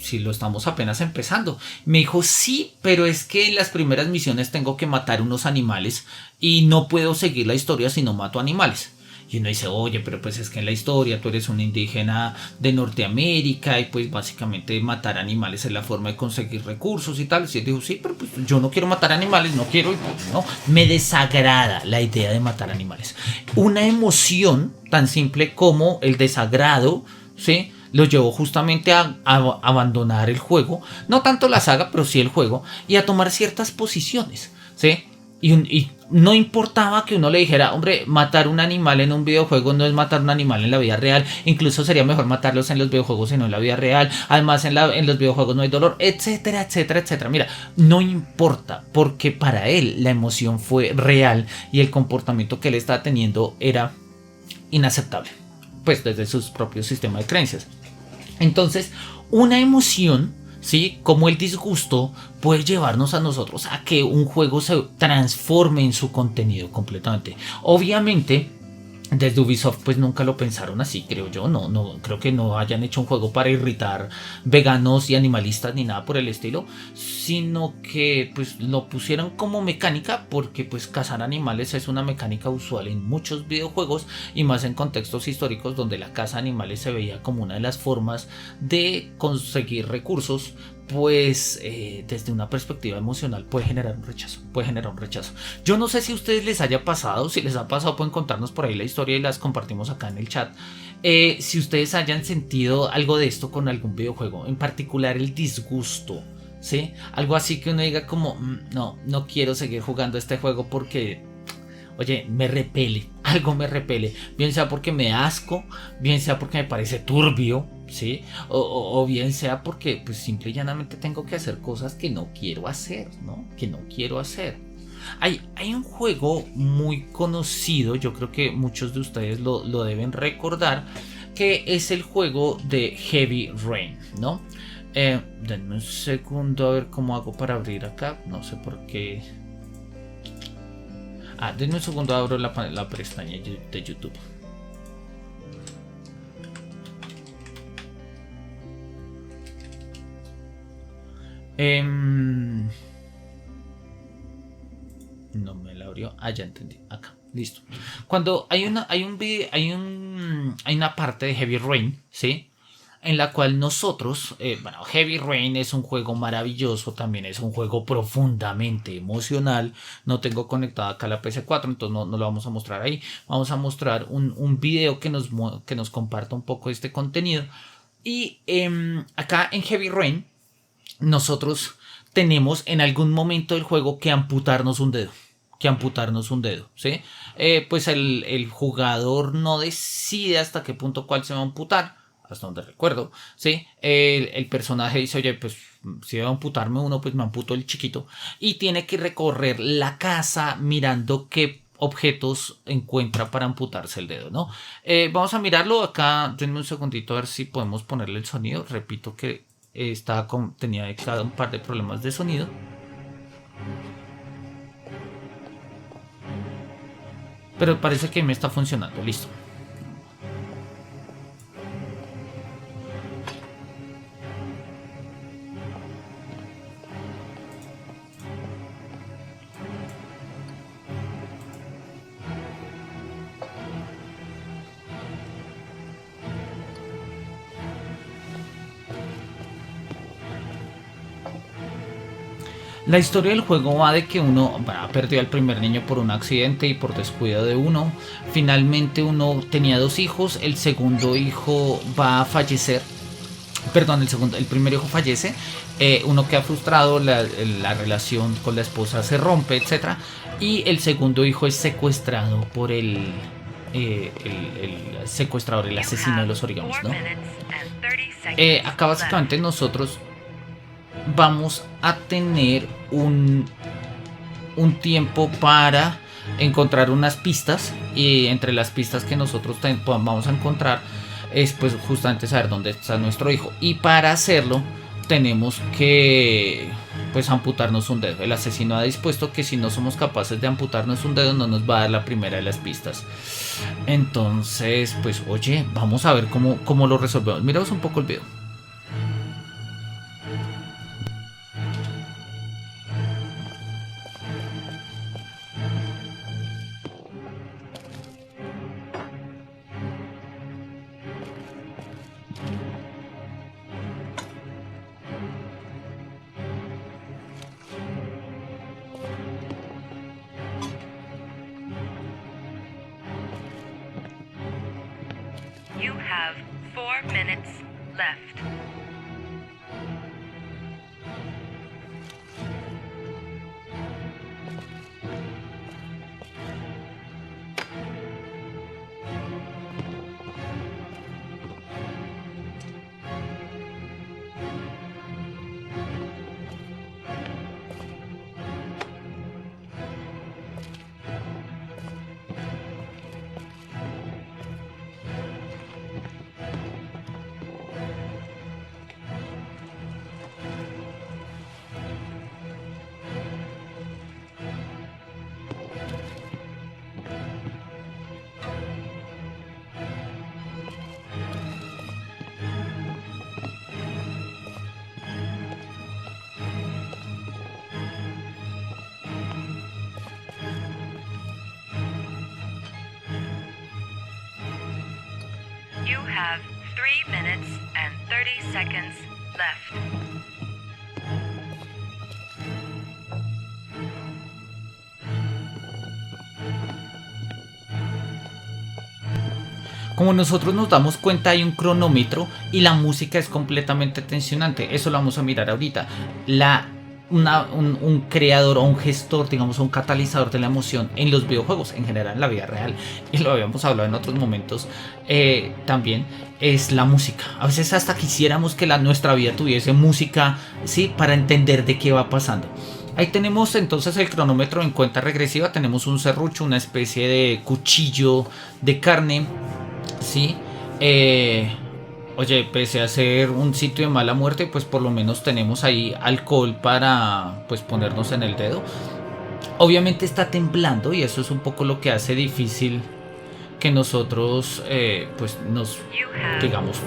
si lo estamos apenas empezando. Me dijo, sí, pero es que en las primeras misiones tengo que matar unos animales y no puedo seguir la historia si no mato animales. Y uno dice, oye, pero pues es que en la historia tú eres un indígena de Norteamérica y pues básicamente matar animales es la forma de conseguir recursos y tal. Y él dijo, sí, pero pues yo no quiero matar animales, no quiero, y pues no, me desagrada la idea de matar animales. Una emoción tan simple como el desagrado, ¿sí? Lo llevó justamente a abandonar el juego, no tanto la saga, pero sí el juego, y a tomar ciertas posiciones, ¿sí? Y no importaba que uno le dijera, hombre, matar un animal en un videojuego no es matar un animal en la vida real. Incluso sería mejor matarlos en los videojuegos y no en la vida real. Además, en los videojuegos no hay dolor, etcétera, etcétera, etcétera. Mira, no importa, porque para él la emoción fue real y el comportamiento que él estaba teniendo era inaceptable, pues desde sus propios sistemas de creencias. Entonces, una emoción, ¿sí? Como el disgusto puede llevarnos a nosotros a que un juego se transforme en su contenido completamente. Obviamente, desde Ubisoft pues nunca lo pensaron así, creo yo. No creo que no hayan hecho un juego para irritar veganos y animalistas ni nada por el estilo, sino que pues lo pusieron como mecánica porque pues cazar animales es una mecánica usual en muchos videojuegos y más en contextos históricos donde la caza de animales se veía como una de las formas de conseguir recursos. Pues desde una perspectiva emocional puede generar un rechazo. Yo no sé si a ustedes les haya pasado, si les ha pasado pueden contarnos por ahí la historia y las compartimos acá en el chat. Si ustedes hayan sentido algo de esto con algún videojuego, en particular el disgusto, ¿sí? Algo así que uno diga como, no quiero seguir jugando este juego porque... Oye, algo me repele, bien sea porque me da asco, bien sea porque me parece turbio, ¿sí? O bien sea porque pues simple y llanamente tengo que hacer cosas que no quiero hacer, ¿no? Que no quiero hacer. Hay un juego muy conocido, yo creo que muchos de ustedes lo deben recordar, que es el juego de Heavy Rain, ¿no? Denme un segundo a ver cómo hago para abrir acá, no sé por qué... denme un segundo, abro la pestaña de YouTube. No me la abrió. Ya entendí. Acá, listo. Cuando hay una parte de Heavy Rain, ¿sí? En la cual nosotros, Heavy Rain es un juego maravilloso, también es un juego profundamente emocional. No tengo conectada acá la PS4, entonces no lo vamos a mostrar ahí. Vamos a mostrar un video que nos comparta un poco de este contenido. Y acá en Heavy Rain, nosotros tenemos en algún momento del juego que amputarnos un dedo. ¿Sí? Pues el jugador no decide hasta qué punto cuál se va a amputar. Hasta donde recuerdo, ¿sí? El personaje dice, oye, pues si voy a amputarme uno, pues me amputo el chiquito. Y tiene que recorrer la casa mirando qué objetos encuentra para amputarse el dedo, ¿no? Vamos a mirarlo acá, denme un segundito a ver si podemos ponerle el sonido. Repito que tenía cada un par de problemas de sonido. Pero parece que me está funcionando, listo. La historia del juego va de que uno perdió al primer niño por un accidente y por descuido de uno. Finalmente uno tenía 2 hijos, el segundo hijo va a fallecer. Perdón, el primer hijo fallece, uno queda frustrado, la relación con la esposa se rompe, etc. Y el segundo hijo es secuestrado por el el secuestrador, el asesino de los origamis, ¿no? Acá básicamente nosotros vamos a tener un tiempo para encontrar unas pistas, y entre las pistas que nosotros vamos a encontrar es pues justamente saber dónde está nuestro hijo, y para hacerlo tenemos que pues amputarnos un dedo. El asesino ha dispuesto que si no somos capaces de amputarnos un dedo no nos va a dar la primera de las pistas. Entonces pues oye, vamos a ver cómo lo resolvemos. Miramos un poco el video. You have 4 minutes left. You have 3 minutes and 30 seconds left. Como nosotros nos damos cuenta, hay un cronómetro y la música es completamente tensionante. Eso lo vamos a mirar ahorita. Un creador o un gestor, digamos, un catalizador de la emoción en los videojuegos, en general en la vida real, y lo habíamos hablado en otros momentos, también es la música. A veces hasta quisiéramos que nuestra vida tuviese música, ¿sí? Para entender de qué va pasando. Ahí tenemos entonces el cronómetro en cuenta regresiva. Tenemos un serrucho, una especie de cuchillo de carne, ¿sí? Oye, pese a ser un sitio de mala muerte, pues por lo menos tenemos ahí alcohol para pues ponernos en el dedo. Obviamente está temblando y eso es un poco lo que hace difícil que nosotros pues nos, digamos,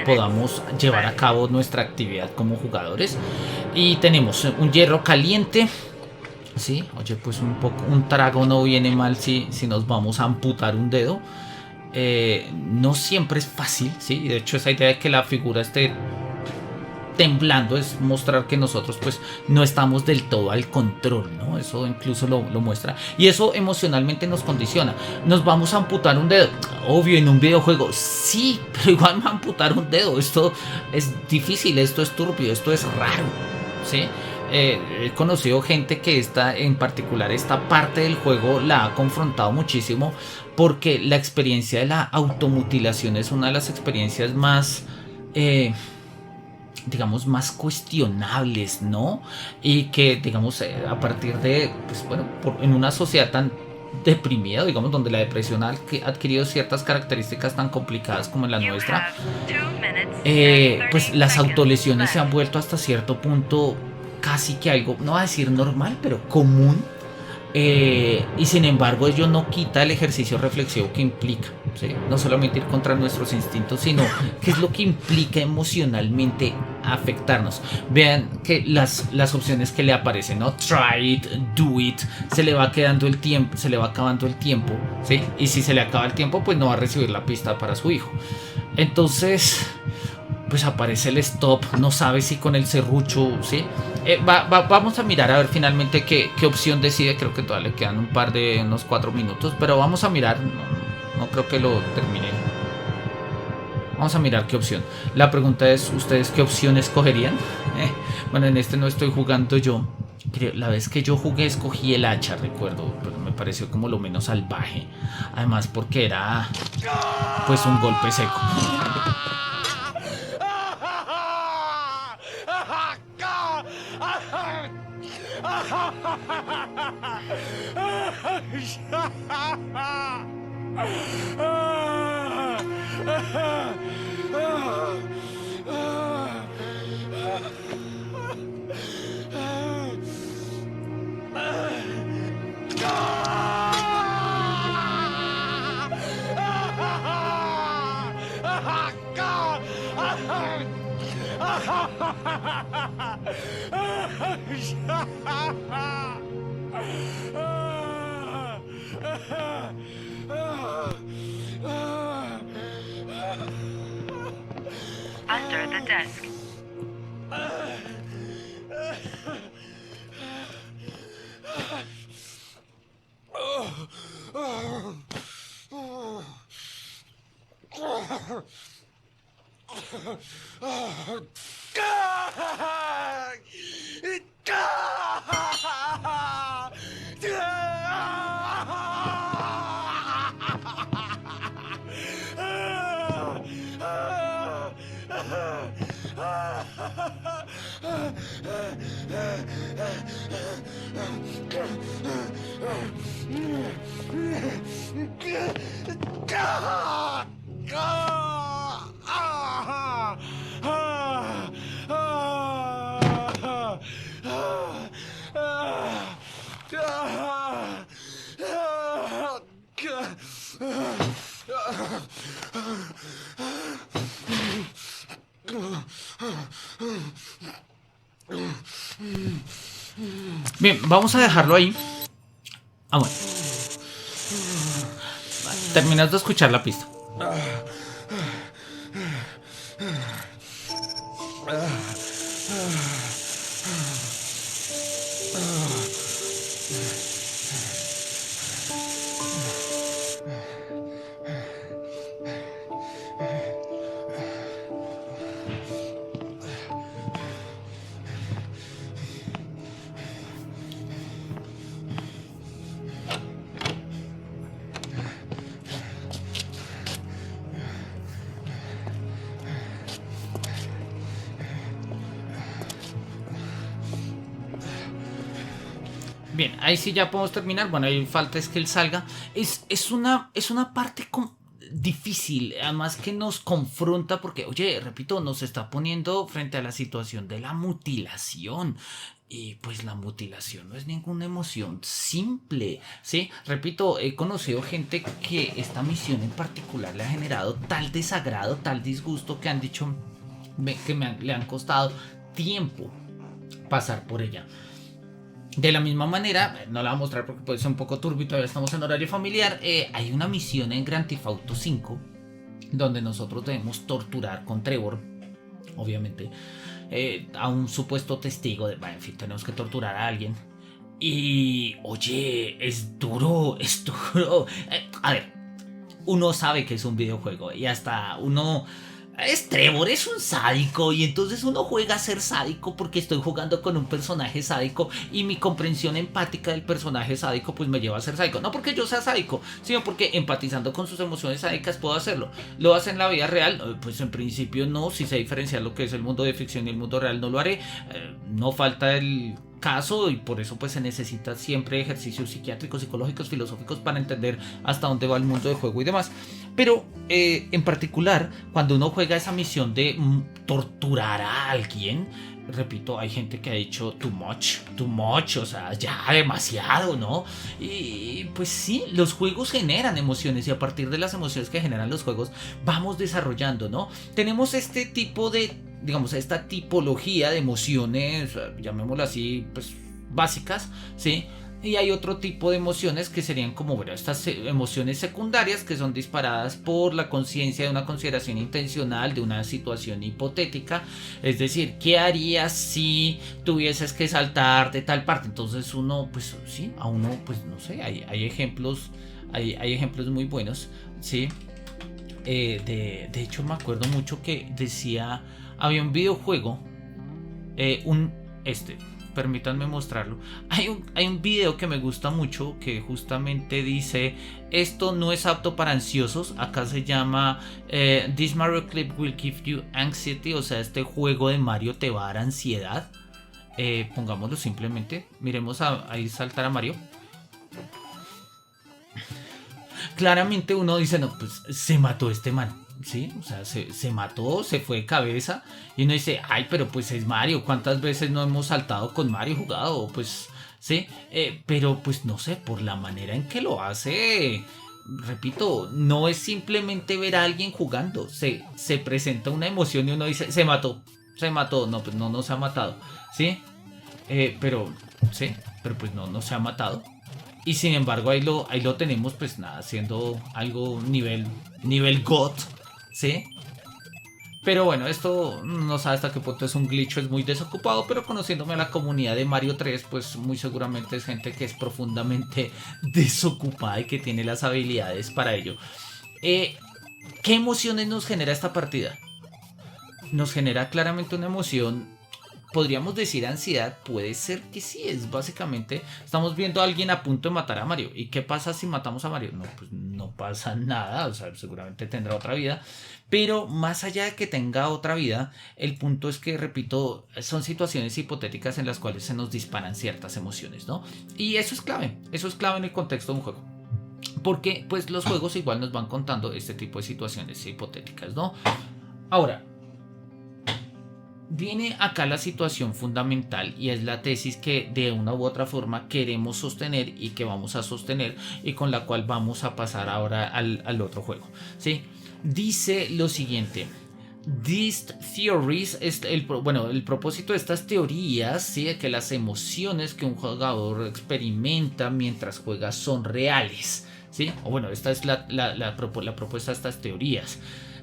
podamos llevar a cabo nuestra actividad como jugadores. Y tenemos un hierro caliente, ¿sí? Oye, pues un trago no viene mal si nos vamos a amputar un dedo. No siempre es fácil, ¿sí? De hecho, esa idea de que la figura esté temblando es mostrar que nosotros pues no estamos del todo al control, ¿no? Eso incluso lo muestra, y eso emocionalmente nos condiciona. Nos vamos a amputar un dedo, obvio, en un videojuego, sí, pero igual me va a amputar un dedo. Esto es difícil, esto es turbio, esto es raro, ¿sí? He conocido gente que en particular esta parte del juego la ha confrontado muchísimo, porque la experiencia de la automutilación es una de las experiencias más, digamos, más cuestionables, ¿no? Y que, digamos, a partir de, pues bueno, en una sociedad tan deprimida, digamos, donde la depresión ha adquirido ciertas características tan complicadas como en la nuestra, pues las autolesiones se han vuelto hasta cierto punto casi que algo, no va a decir normal, pero común. Y sin embargo ello no quita el ejercicio reflexivo que implica, ¿sí? No solamente ir contra nuestros instintos, sino qué es lo que implica emocionalmente afectarnos. Vean que las opciones que le aparecen, ¿no? Try it, do it. Se le va quedando el tiempo, se le va acabando el tiempo, ¿sí? Y si se le acaba el tiempo, pues no va a recibir la pista para su hijo. Entonces, pues aparece el stop, no sabe si con el serrucho, ¿sí? Vamos a mirar a ver finalmente qué opción decide. Creo que todavía le quedan unos 4 minutos, pero vamos a mirar. No creo que lo termine. Vamos a mirar qué opción. La pregunta es, ¿ustedes qué opción escogerían? Bueno, en este no estoy jugando yo. La vez que yo jugué escogí el hacha, recuerdo, pero me pareció como lo menos salvaje. Además porque era pues un golpe seco. Under the desk. Bien, vamos a dejarlo ahí. Bueno. Terminas de escuchar la pista. Bien, ahí sí ya podemos terminar. Bueno, ahí falta es que él salga. Es una parte difícil, además que nos confronta porque, oye, repito, nos está poniendo frente a la situación de la mutilación. Y pues la mutilación no es ninguna emoción simple, ¿sí? Repito, he conocido gente que esta misión en particular le ha generado tal desagrado, tal disgusto que han dicho que le han costado tiempo pasar por ella. De la misma manera, no la voy a mostrar porque puede ser un poco turbio, todavía estamos en horario familiar. Hay una misión en Grand Theft Auto 5 donde nosotros debemos torturar con Trevor, obviamente, a un supuesto testigo. En fin, tenemos que torturar a alguien. Y, oye, es duro. A ver, uno sabe que es un videojuego y hasta uno... Es Trevor, es un sádico, y entonces uno juega a ser sádico porque estoy jugando con un personaje sádico y mi comprensión empática del personaje sádico pues me lleva a ser sádico. No porque yo sea sádico, sino porque empatizando con sus emociones sádicas puedo hacerlo. ¿Lo hace en la vida real? Pues en principio no. Si sé diferenciar lo que es el mundo de ficción y el mundo real, no lo haré. No falta el caso y por eso pues se necesita siempre ejercicios psiquiátricos, psicológicos, filosóficos para entender hasta dónde va el mundo de juego y demás. Pero en particular, cuando uno juega esa misión de torturar a alguien, repito, hay gente que ha dicho too much, o sea, ya demasiado, ¿no? Y pues sí, los juegos generan emociones y a partir de las emociones que generan los juegos vamos desarrollando, ¿no? Tenemos este tipo de, digamos, esta tipología de emociones, llamémoslo así, pues básicas, ¿sí? Y hay otro tipo de emociones que serían como, bueno, estas emociones secundarias que son disparadas por la conciencia de una consideración intencional de una situación hipotética. Es decir, ¿qué harías si tuvieses que saltar de tal parte? Entonces uno, pues sí, a uno, pues no sé, hay ejemplos, hay ejemplos muy buenos, ¿sí? De hecho me acuerdo mucho que decía, había un videojuego, permítanme mostrarlo. Hay un video que me gusta mucho que justamente dice: esto no es apto para ansiosos. Acá se llama This Mario Clip will give you anxiety. O sea, este juego de Mario te va a dar ansiedad. Pongámoslo simplemente. Miremos ahí saltar a Mario. Claramente uno dice: no, pues se mató este man. Sí, o sea, se mató, se fue de cabeza. Y uno dice: ay, pero pues es Mario. ¿Cuántas veces no hemos saltado con Mario jugado? Pues sí, pero pues no sé, por la manera en que lo hace. Repito, no es simplemente ver a alguien jugando. Se presenta una emoción y uno dice: se mató. No, pues no se ha matado. Sí, pero pues no se ha matado. Y sin embargo ahí lo tenemos, pues nada, haciendo algo nivel God, ¿sí? Pero bueno, esto no sabe hasta qué punto es un glitch, es muy desocupado, pero conociéndome a la comunidad de Mario 3, pues muy seguramente es gente que es profundamente desocupada y que tiene las habilidades para ello. ¿Qué emociones nos genera esta partida? Nos genera claramente una emoción. Podríamos decir ansiedad, puede ser que sí, es básicamente, estamos viendo a alguien a punto de matar a Mario. ¿Y qué pasa si matamos a Mario? No, pues no pasa nada, o sea, seguramente tendrá otra vida. Pero más allá de que tenga otra vida, el punto es que, repito, son situaciones hipotéticas en las cuales se nos disparan ciertas emociones, ¿no? Y eso es clave en el contexto de un juego. Porque pues los juegos igual nos van contando este tipo de situaciones hipotéticas, ¿no? Ahora, viene acá la situación fundamental y es la tesis que de una u otra forma queremos sostener y que vamos a sostener y con la cual vamos a pasar ahora al otro juego, ¿sí? Dice lo siguiente: These theories, el propósito de estas teorías, ¿sí?, de que las emociones que un jugador experimenta mientras juega son reales, ¿sí? O bueno, esta es la propuesta de estas teorías.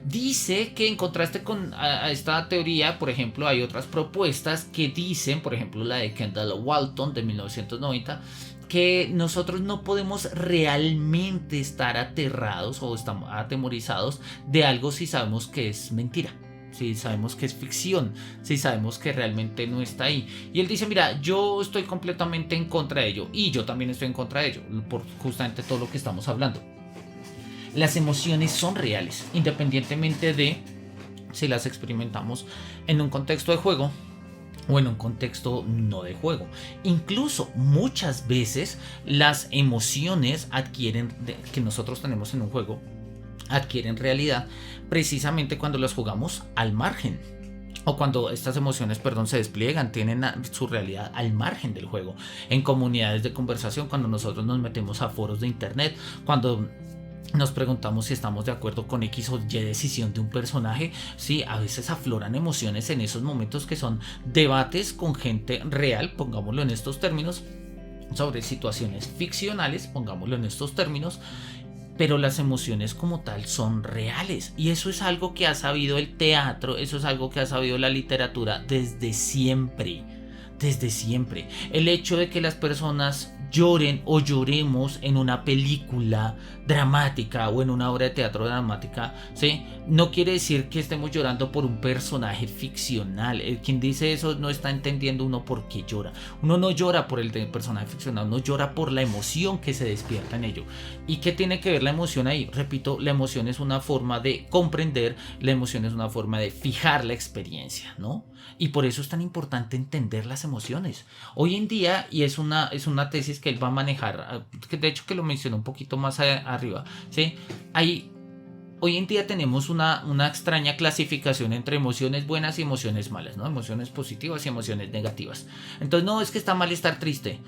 Dice que en contraste con a esta teoría, por ejemplo, hay otras propuestas que dicen, por ejemplo la de Kendall Walton de 1990, que nosotros no podemos realmente estar aterrados o estamos atemorizados de algo si sabemos que es mentira, si sabemos que es ficción, si sabemos que realmente no está ahí. Y él dice: mira, yo estoy completamente en contra de ello, y yo también estoy en contra de ello, por justamente todo lo que estamos hablando. Las emociones son reales, independientemente de si las experimentamos en un contexto de juego o en un contexto no de juego. Incluso muchas veces las emociones que nosotros tenemos en un juego adquieren realidad precisamente cuando las jugamos al margen. O cuando estas emociones, se despliegan, tienen su realidad al margen del juego. En comunidades de conversación, cuando nosotros nos metemos a foros de internet, cuando nos preguntamos si estamos de acuerdo con X o Y decisión de un personaje, sí, a veces afloran emociones en esos momentos que son debates con gente real, pongámoslo en estos términos, sobre situaciones ficcionales, pongámoslo en estos términos, pero las emociones como tal son reales. Y eso es algo que ha sabido el teatro, eso es algo que ha sabido la literatura desde siempre. Desde siempre. El hecho de que las personas lloren o lloremos en una película dramática o en una obra de teatro dramática, ¿sí?, no quiere decir que estemos llorando por un personaje ficcional. Quien dice eso no está entendiendo uno por qué llora. Uno no llora por el personaje ficcional, uno llora por la emoción que se despierta en ello. ¿Y qué tiene que ver la emoción ahí? Repito, la emoción es una forma de comprender, la emoción es una forma de fijar la experiencia, ¿no? Y por eso es tan importante entender las emociones. Hoy en día, y es una tesis que él va a manejar, que de hecho que lo mencionó un poquito más arriba, ¿sí? Hoy en día tenemos una extraña clasificación entre emociones buenas y emociones malas, ¿no? Emociones positivas y emociones negativas. Entonces, no, es que está mal estar triste.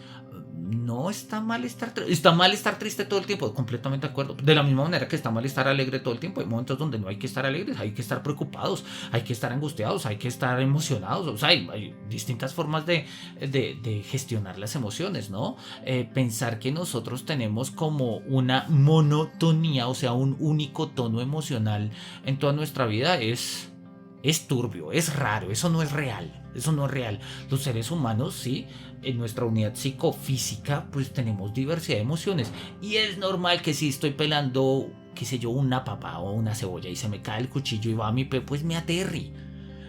No está mal estar triste. Está mal estar triste todo el tiempo, completamente de acuerdo. De la misma manera que está mal estar alegre todo el tiempo. Hay momentos donde no hay que estar alegres, hay que estar preocupados, hay que estar angustiados, hay que estar emocionados. O sea, hay distintas formas de gestionar las emociones, ¿no? Pensar que nosotros tenemos como una monotonía, o sea, un único tono emocional en toda nuestra vida es turbio, es raro, eso no es real. Eso no es real. Los seres humanos, sí, en nuestra unidad psicofísica, pues tenemos diversidad de emociones. Y es normal que si estoy pelando, qué sé yo, una papa o una cebolla y se me cae el cuchillo y va a mi pie, pues me aterre.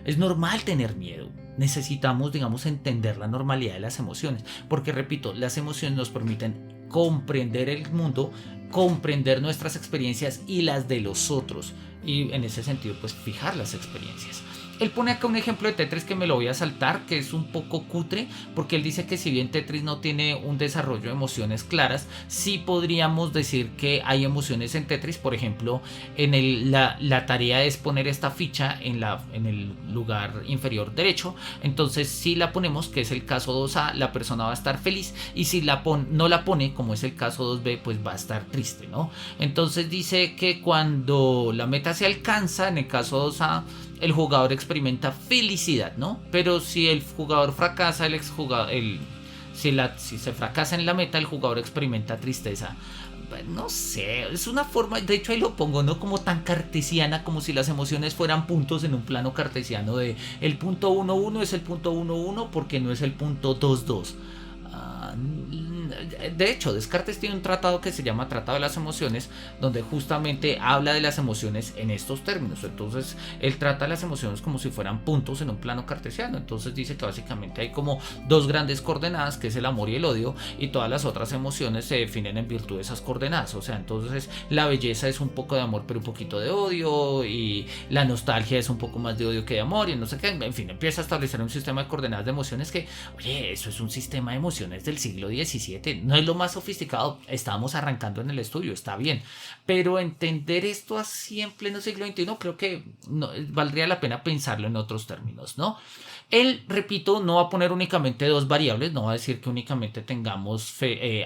Es normal tener miedo. necesitamos, digamos, entender la normalidad de las emociones, porque repito, las emociones nos permiten comprender el mundo, comprender nuestras experiencias y las de los otros, y en ese sentido pues fijar las experiencias. Él pone acá un ejemplo de Tetris que me lo voy a saltar, que es un poco cutre, porque él dice que si bien Tetris no tiene un desarrollo de emociones claras, sí podríamos decir que hay emociones en Tetris. Por ejemplo, la tarea es poner esta ficha en el lugar inferior derecho. Entonces si la ponemos, que es el caso 2A, la persona va a estar feliz, y si no la pone, como es el caso 2B, pues va a estar triste, ¿no? Entonces dice que cuando la meta se alcanza, en el caso 2A, el jugador experimenta felicidad, ¿no? Pero si el jugador fracasa, si se fracasa en la meta, el jugador experimenta tristeza. No sé, es una forma, de hecho ahí lo pongo, no como tan cartesiana, como si las emociones fueran puntos en un plano cartesiano de el punto 1,1 es el punto 1,1 porque no es el punto 2,2. De hecho, Descartes tiene un tratado que se llama Tratado de las Emociones, donde justamente habla de las emociones en estos términos. Entonces él trata las emociones como si fueran puntos en un plano cartesiano. Entonces dice que básicamente hay como dos grandes coordenadas, que es el amor y el odio, y todas las otras emociones se definen en virtud de esas coordenadas. O sea, entonces la belleza es un poco de amor pero un poquito de odio, y la nostalgia es un poco más de odio que de amor, y no sé qué. En fin, empieza a establecer un sistema de coordenadas de emociones que, oye, eso es un sistema de emociones del siglo XVII. No es lo más sofisticado, estábamos arrancando en el estudio, está bien, pero entender esto así en pleno siglo XXI creo que no, valdría la pena pensarlo en otros términos, ¿no? Él, repito, no va a poner únicamente dos variables, no va a decir que únicamente tengamos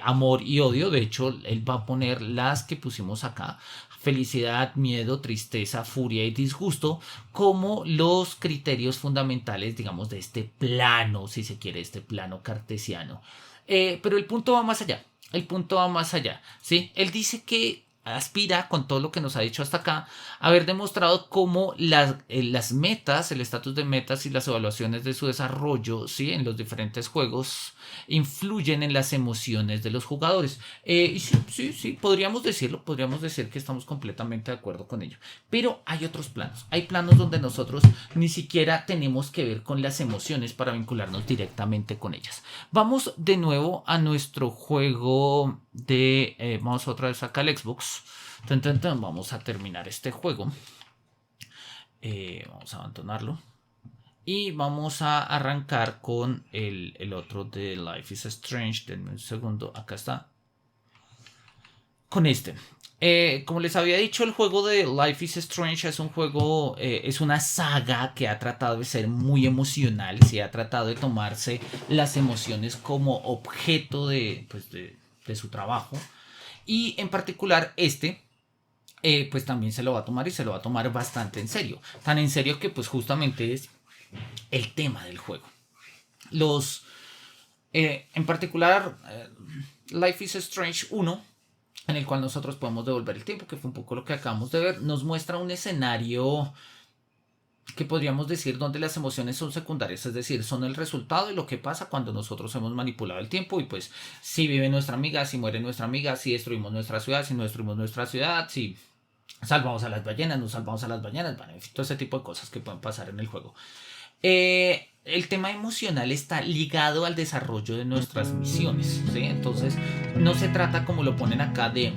amor y odio. De hecho, él va a poner las que pusimos acá: felicidad, miedo, tristeza, furia y disgusto, como los criterios fundamentales, digamos, de este plano, si se quiere, este plano cartesiano. Pero el punto va más allá. El punto va más allá, ¿sí? Él dice que aspira, con todo lo que nos ha dicho hasta acá, a haber demostrado cómo las metas, el estatus de metas y las evaluaciones de su desarrollo, ¿sí?, en los diferentes juegos influyen en las emociones de los jugadores. Y sí, podríamos decirlo, podríamos decir que estamos completamente de acuerdo con ello. Pero hay otros planos. Hay planos donde nosotros ni siquiera tenemos que ver con las emociones para vincularnos directamente con ellas. Vamos de nuevo a nuestro juego de... vamos otra vez acá al Xbox. Vamos a terminar este juego. Vamos a abandonarlo. Y vamos a arrancar con el otro de Life is Strange. Denme un segundo. Acá está. Con este. Como les había dicho, el juego de Life is Strange es un juego, es una saga que ha tratado de ser muy emocional. Se ha tratado de tomarse las emociones como objeto de su trabajo. Y en particular pues también se lo va a tomar, y se lo va a tomar bastante en serio. Tan en serio que pues justamente es el tema del juego. En particular, Life is Strange 1, en el cual nosotros podemos devolver el tiempo, que fue un poco lo que acabamos de ver, nos muestra un escenario que podríamos decir donde las emociones son secundarias, es decir, son el resultado de lo que pasa cuando nosotros hemos manipulado el tiempo. Y pues si vive nuestra amiga, si muere nuestra amiga, si destruimos nuestra ciudad, si no destruimos nuestra ciudad, si salvamos a las ballenas, no salvamos a las ballenas, bueno, todo ese tipo de cosas que pueden pasar en el juego. El tema emocional está ligado al desarrollo de nuestras misiones, ¿sí? Entonces no se trata, como lo ponen acá, de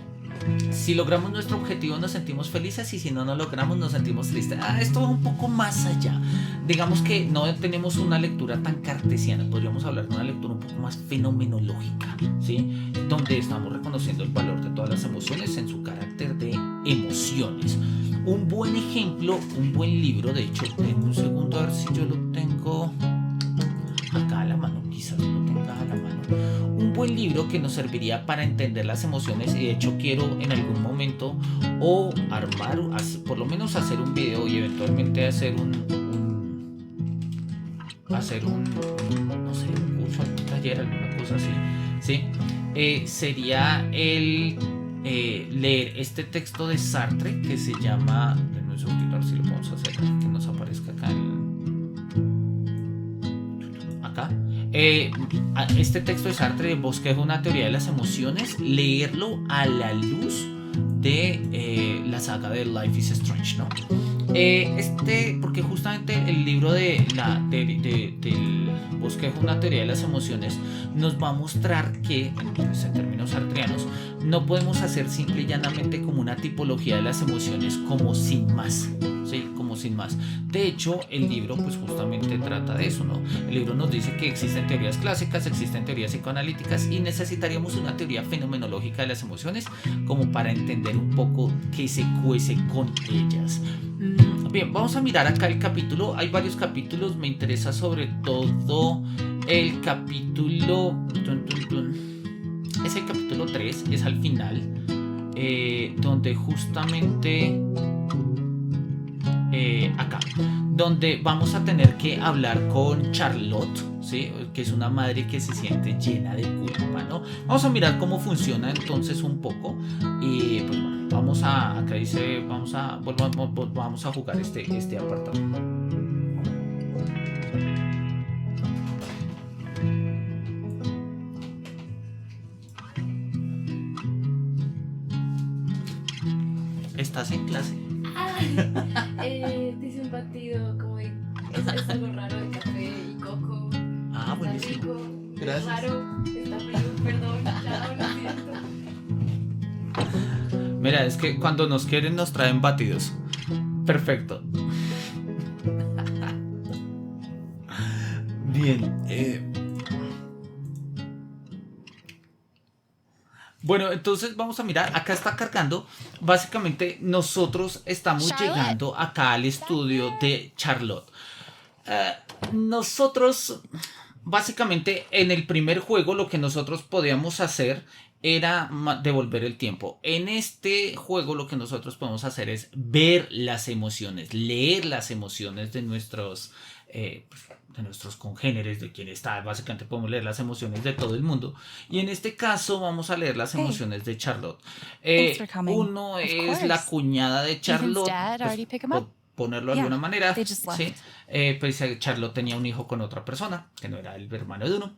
si logramos nuestro objetivo nos sentimos felices, y si no lo logramos nos sentimos tristes. Esto va un poco más allá. Digamos que no tenemos una lectura tan cartesiana, podríamos hablar de una lectura un poco más fenomenológica, ¿sí?, donde estamos reconociendo el valor de todas las emociones en su carácter de emociones. Un buen ejemplo, un buen libro, de hecho, en un segundo a ver si yo lo tengo acá a la mano, quizás lo tenga a la mano. Un buen libro que nos serviría para entender las emociones, y de hecho quiero en algún momento o armar, por lo menos hacer un video y eventualmente hacer un no sé, un curso, un taller, alguna cosa así, ¿sí? Sería el leer este texto de Sartre que se llama, denme un segundito a ver si lo podemos hacer, que nos aparezca acá acá. Este texto de Sartre, Bosquejo, una teoría de las emociones, leerlo a la luz de la saga de Life is Strange, ¿no? Porque justamente el libro del Bosquejo, una teoría de las emociones, nos va a mostrar que, pues, en términos sartreanos, no podemos hacer simple y llanamente como una tipología de las emociones como sin más. Sí, como sin más. De hecho, el libro pues justamente trata de eso, ¿no? El libro nos dice que existen teorías clásicas, existen teorías psicoanalíticas y necesitaríamos una teoría fenomenológica de las emociones como para entender un poco qué se cuece con ellas. Bien, vamos a mirar acá el capítulo. Hay varios capítulos, me interesa sobre todo el capítulo... Es el capítulo 3, es al final, donde justamente... acá, donde vamos a tener que hablar con Charlotte, ¿sí? Que es una madre que se siente llena de culpa, ¿no? Vamos a mirar cómo funciona entonces un poco y pues bueno, vamos a, acá dice, vamos a jugar este apartado. ¿Estás en clase? Te hice un batido como de... Es algo raro de café y coco. Ah, buenísimo. Está rico, Gracias. es raro, está frío, perdón, ya lo siento. Mira, es que cuando nos quieren nos traen batidos. Perfecto. Bien. Bueno, entonces vamos a mirar, acá está cargando. Básicamente nosotros estamos llegando acá al estudio de Charlotte. Nosotros, básicamente en el primer juego lo que nosotros podíamos hacer era devolver el tiempo. En este juego lo que nosotros podemos hacer es ver las emociones, leer las emociones de nuestros congéneres, de quien está. Básicamente podemos leer las emociones de todo el mundo. Y en este caso vamos a leer las emociones de Charlotte. Uno es la cuñada de Charlotte, pues, por ponerlo de alguna manera. ¿Sí? Pues Charlotte tenía un hijo con otra persona, que no era el hermano de uno.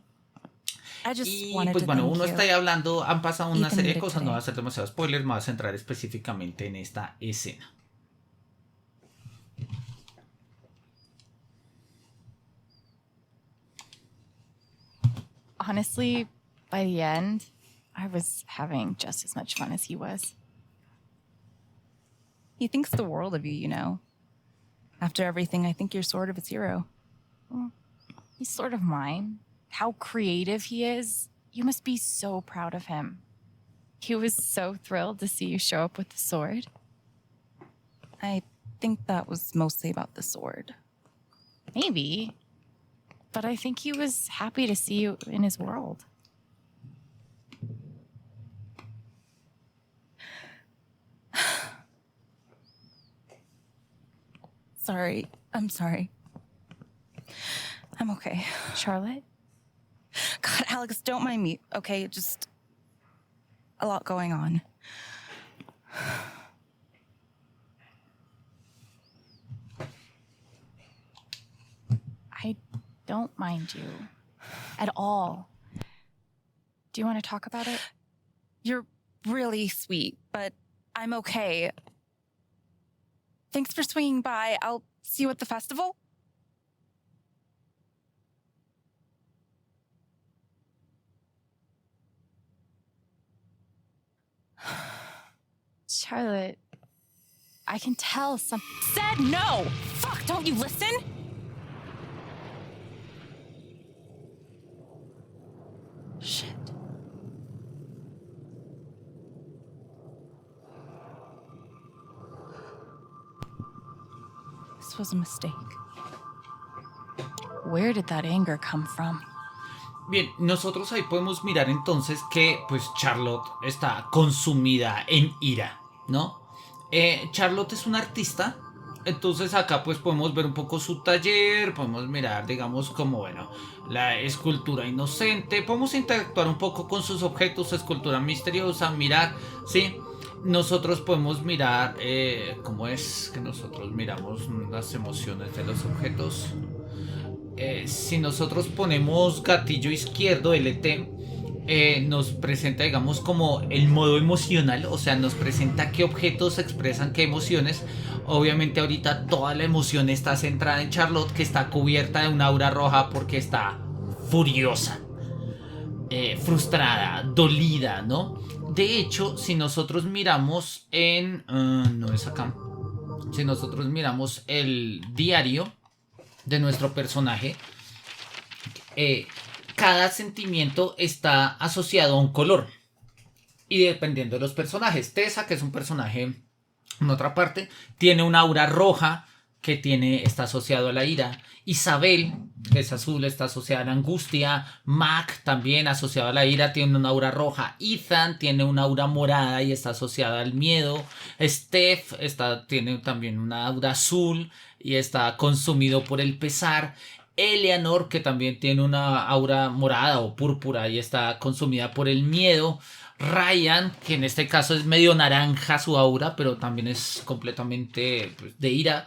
Y pues bueno, uno está ahí hablando, han pasado una serie de cosas, no va a ser demasiado spoiler, me voy a centrar específicamente en esta escena. Honestly, by the end, I was having just as much fun as he was. He thinks the world of you, you know. After everything, I think you're sort of his hero. Well, he's sort of mine. How creative he is. You must be so proud of him. He was so thrilled to see you show up with the sword. I think that was mostly about the sword. Maybe. But I think he was happy to see you in his world. Sorry. I'm sorry. I'm okay. Charlotte? God, Alex, don't mind me, okay? Just a lot going on. I don't mind you at all. Do you want to talk about it? You're really sweet, but I'm okay. Thanks for swinging by. I'll see you at the festival. Charlotte, I can tell some... Said no! Fuck, don't you listen? Shit. This was a mistake. Where did that anger come from? Bien, nosotros ahí podemos mirar entonces que pues Charlotte está consumida en ira, ¿no? Charlotte es una artista, entonces acá pues podemos ver un poco su taller, podemos mirar, digamos, como, bueno, la escultura inocente, podemos interactuar un poco con sus objetos, su escultura misteriosa, mirar, ¿sí? Nosotros podemos mirar cómo es que nosotros miramos las emociones de los objetos. Si nosotros ponemos gatillo izquierdo, LT, nos presenta, digamos, como el modo emocional, o sea, nos presenta qué objetos expresan qué emociones. Obviamente ahorita toda la emoción está centrada en Charlotte, que está cubierta de una aura roja porque está furiosa, frustrada, dolida, ¿no? De hecho, si nosotros miramos en... no es acá. Si nosotros miramos el diario de nuestro personaje, cada sentimiento está asociado a un color. Y dependiendo de los personajes, Tessa, que es un personaje en otra parte, tiene una aura roja que está asociado a la ira. Isabel, que es azul, está asociada a la angustia. Mac, también asociado a la ira, tiene una aura roja. Ethan tiene una aura morada y está asociada al miedo. Steph tiene también una aura azul y está consumido por el pesar. Eleanor, que también tiene una aura morada o púrpura y está consumida por el miedo. Ryan, que en este caso es medio naranja su aura, pero también es completamente de ira.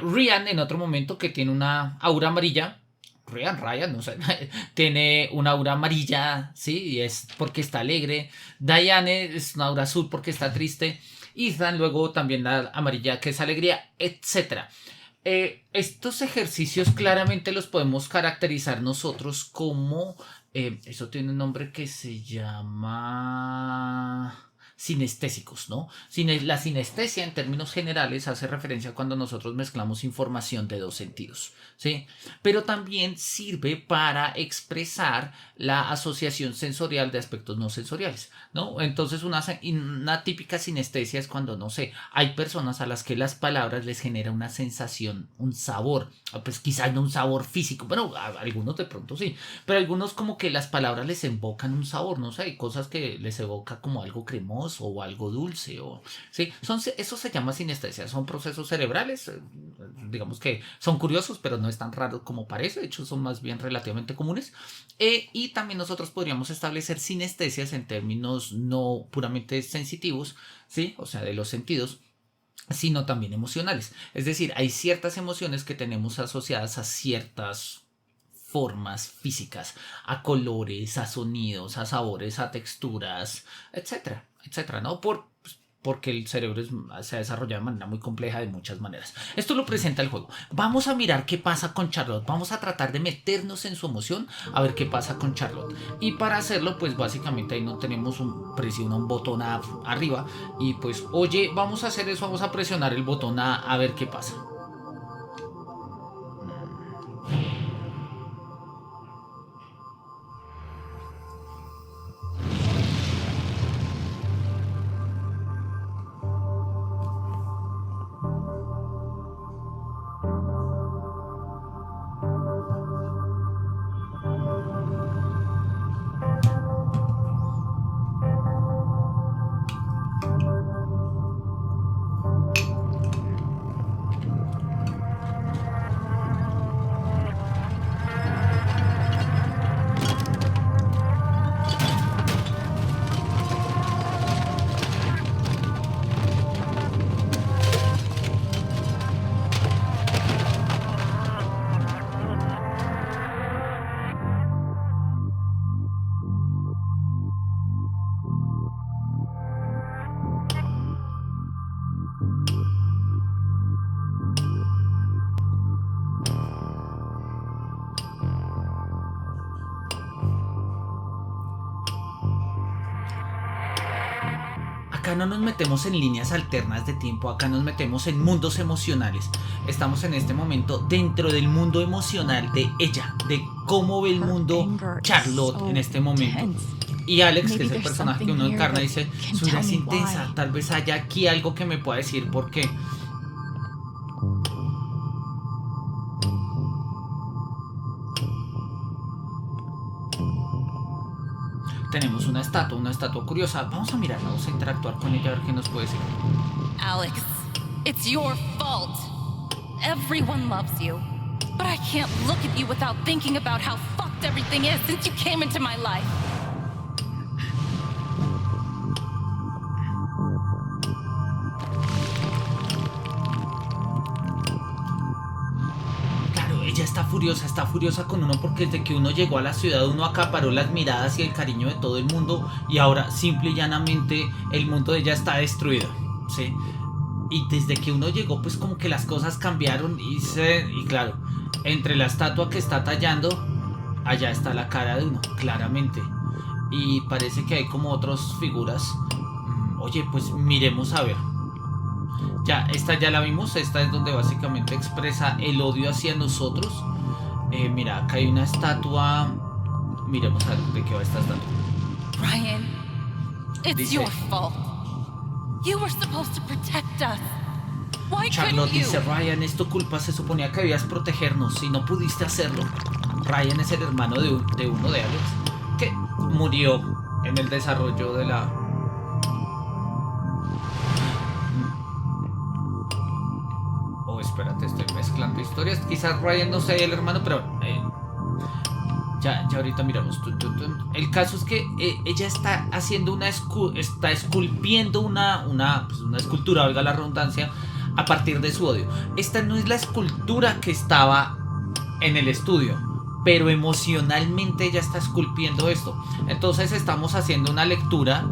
Ryan, en otro momento, que tiene una aura amarilla. Ryan, no sé. Tiene una aura amarilla, sí, y es porque está alegre. Diane es una aura azul porque está triste. Ethan, luego también la amarilla, que es alegría, etc. Estos ejercicios claramente los podemos caracterizar nosotros como... eso tiene un nombre que se llama... sinestésicos, ¿no? La sinestesia, en términos generales, hace referencia a cuando nosotros mezclamos información de dos sentidos, ¿sí? Pero también sirve para expresar la asociación sensorial de aspectos no sensoriales, ¿no? Entonces, una típica sinestesia es cuando, no sé, hay personas a las que las palabras les genera una sensación, un sabor, pues quizás no un sabor físico, bueno, a algunos de pronto sí, pero algunos como que las palabras les evocan un sabor, no sé, hay cosas que les evoca como algo cremoso o algo dulce, ¿sí? Eso se llama sinestesia, son procesos cerebrales, digamos que son curiosos, pero no es tan raro como parece, de hecho son más bien relativamente comunes, y también nosotros podríamos establecer sinestesias en términos no puramente sensitivos, ¿sí? O sea, de los sentidos, sino también emocionales, es decir, hay ciertas emociones que tenemos asociadas a ciertas formas físicas, a colores, a sonidos, a sabores, a texturas, etcétera, ¿no? Porque el cerebro se ha desarrollado de manera muy compleja de muchas maneras. Esto lo presenta el juego. Vamos a mirar qué pasa con Charlotte. Vamos a tratar de meternos en su emoción a ver qué pasa con Charlotte. Y para hacerlo, pues básicamente ahí no tenemos presiona un botón arriba. Y pues, oye, vamos a hacer eso, vamos a presionar el botón a ver qué pasa. Acá no nos metemos en líneas alternas de tiempo, acá nos metemos en mundos emocionales. Estamos en este momento dentro del mundo emocional de ella, de cómo ve el mundo Charlotte en este momento. Y Alex, que es el personaje que uno encarna, dice, su ira es intensa, tal vez haya aquí algo que me pueda decir por qué. Tenemos una estatua curiosa. Vamos a mirarla, vamos a interactuar con ella a ver qué nos puede decir. Alex, it's your fault. Everyone loves you. But I can't look at you without thinking about how fucked everything is since you came into my life. Claro, ella está furiosa está furiosa con uno porque desde que uno llegó a la ciudad uno acaparó las miradas y el cariño de todo el mundo y ahora simple y llanamente el mundo de ella está destruido, ¿sí? Y desde que uno llegó pues como que las cosas cambiaron y claro, entre la estatua que está tallando, allá está la cara de uno, claramente. Y parece que hay como otras figuras. Oye, pues miremos a ver. Ya, esta ya la vimos, esta es donde básicamente expresa el odio hacia nosotros. Mira, acá hay una estatua. Miremos a ver de qué va esta estatua. Ryan, it's Dice- your fault. You were supposed to protect us. Why Charlotte couldn't you? dice, Ryan, es tu culpa, se suponía que debías protegernos y no pudiste hacerlo. Ryan es el hermano de uno de Alex, que murió en el desarrollo de la... Oh, espérate, estoy mezclando historias. Quizás Ryan no sea el hermano, pero... Ya ahorita miramos. El caso es que ella está haciendo está esculpiendo una escultura, valga la redundancia, a partir de su odio. Esta no es la escultura que estaba en el estudio, pero emocionalmente ella está esculpiendo esto. Entonces estamos haciendo una lectura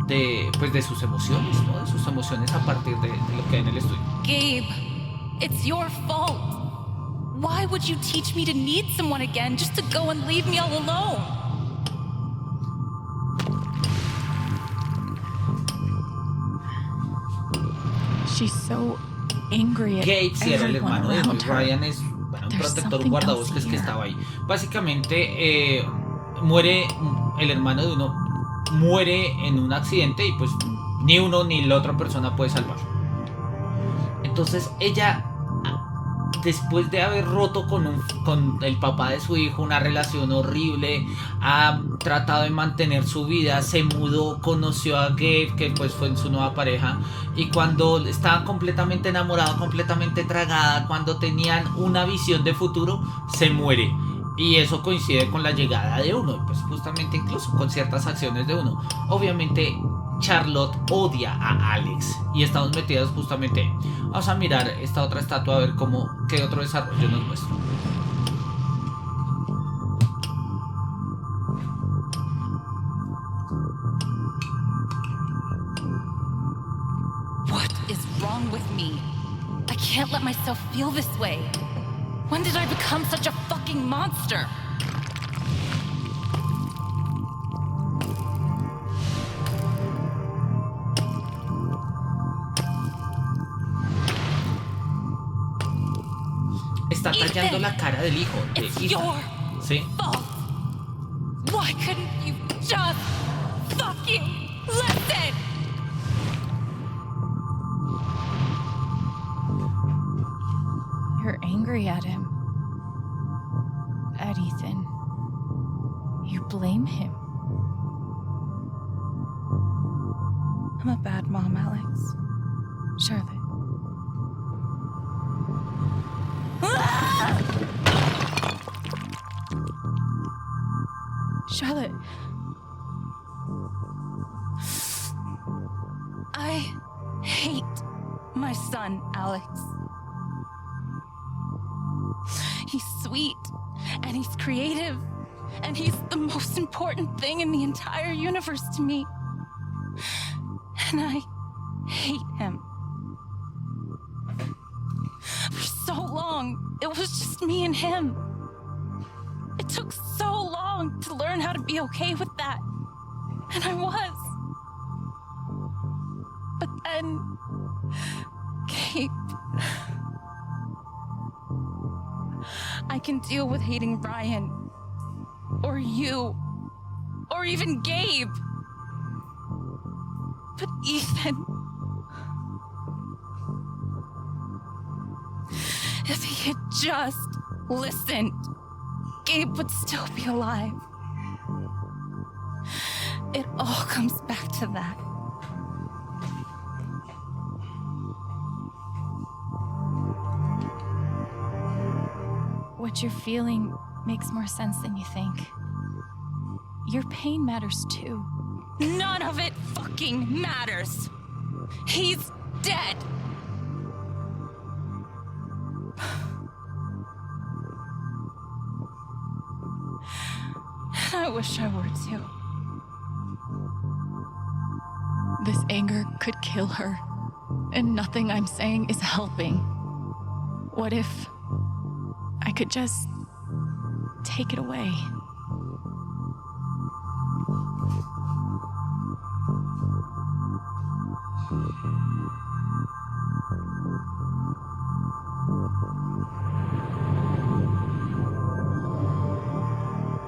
de sus emociones, ¿no? De sus emociones a partir de lo que hay en el estudio. Gabe, it's your fault. Why would you teach me to need someone again just to go and leave me all alone? She's so angry at Gabe sí era el everyone hermano de uno, around y her. Ryan es un There's protector, something guardabosques else que here. estaba ahí. Básicamente muere el hermano de uno, muere en un accidente y pues ni uno ni la otra persona puede salvarlo. Entonces ella, después de haber roto con el papá de su hijo una relación horrible, ha tratado de mantener su vida, se mudó, conoció a Gabe, que pues fue su nueva pareja, y cuando estaba completamente enamorada, completamente tragada, cuando tenían una visión de futuro, se muere. Y eso coincide con la llegada de uno, y pues justamente incluso con ciertas acciones de uno. Obviamente Charlotte odia a Alex y estamos metidos justamente. Vamos a mirar esta otra estatua a ver qué otro desarrollo nos muestra. What is wrong with me? I can't let myself feel this way. When did I become such a fucking monster? Está tallando la cara del hijo de It's Ethan. your Sí. fault. Why couldn't you just fucking listen? You're angry at him. At Ethan. You blame him. I'm a bad mom, Alex. Charlotte. Charlotte. I hate my son, Alex. He's sweet, and he's creative, and he's the most important thing in the entire universe to me. And I hate him. For so long, it was just me and him. It took so long to learn how to be okay with that. And I was. But then, Gabe, I can deal with hating Ryan, or you, or even Gabe. But Ethan, if he had just listened, Gabe would still be alive. It all comes back to that. What you're feeling makes more sense than you think. Your pain matters too. None of it fucking matters. He's dead. I wish I were too. This anger could kill her, and nothing I'm saying is helping. What if I could just take it away?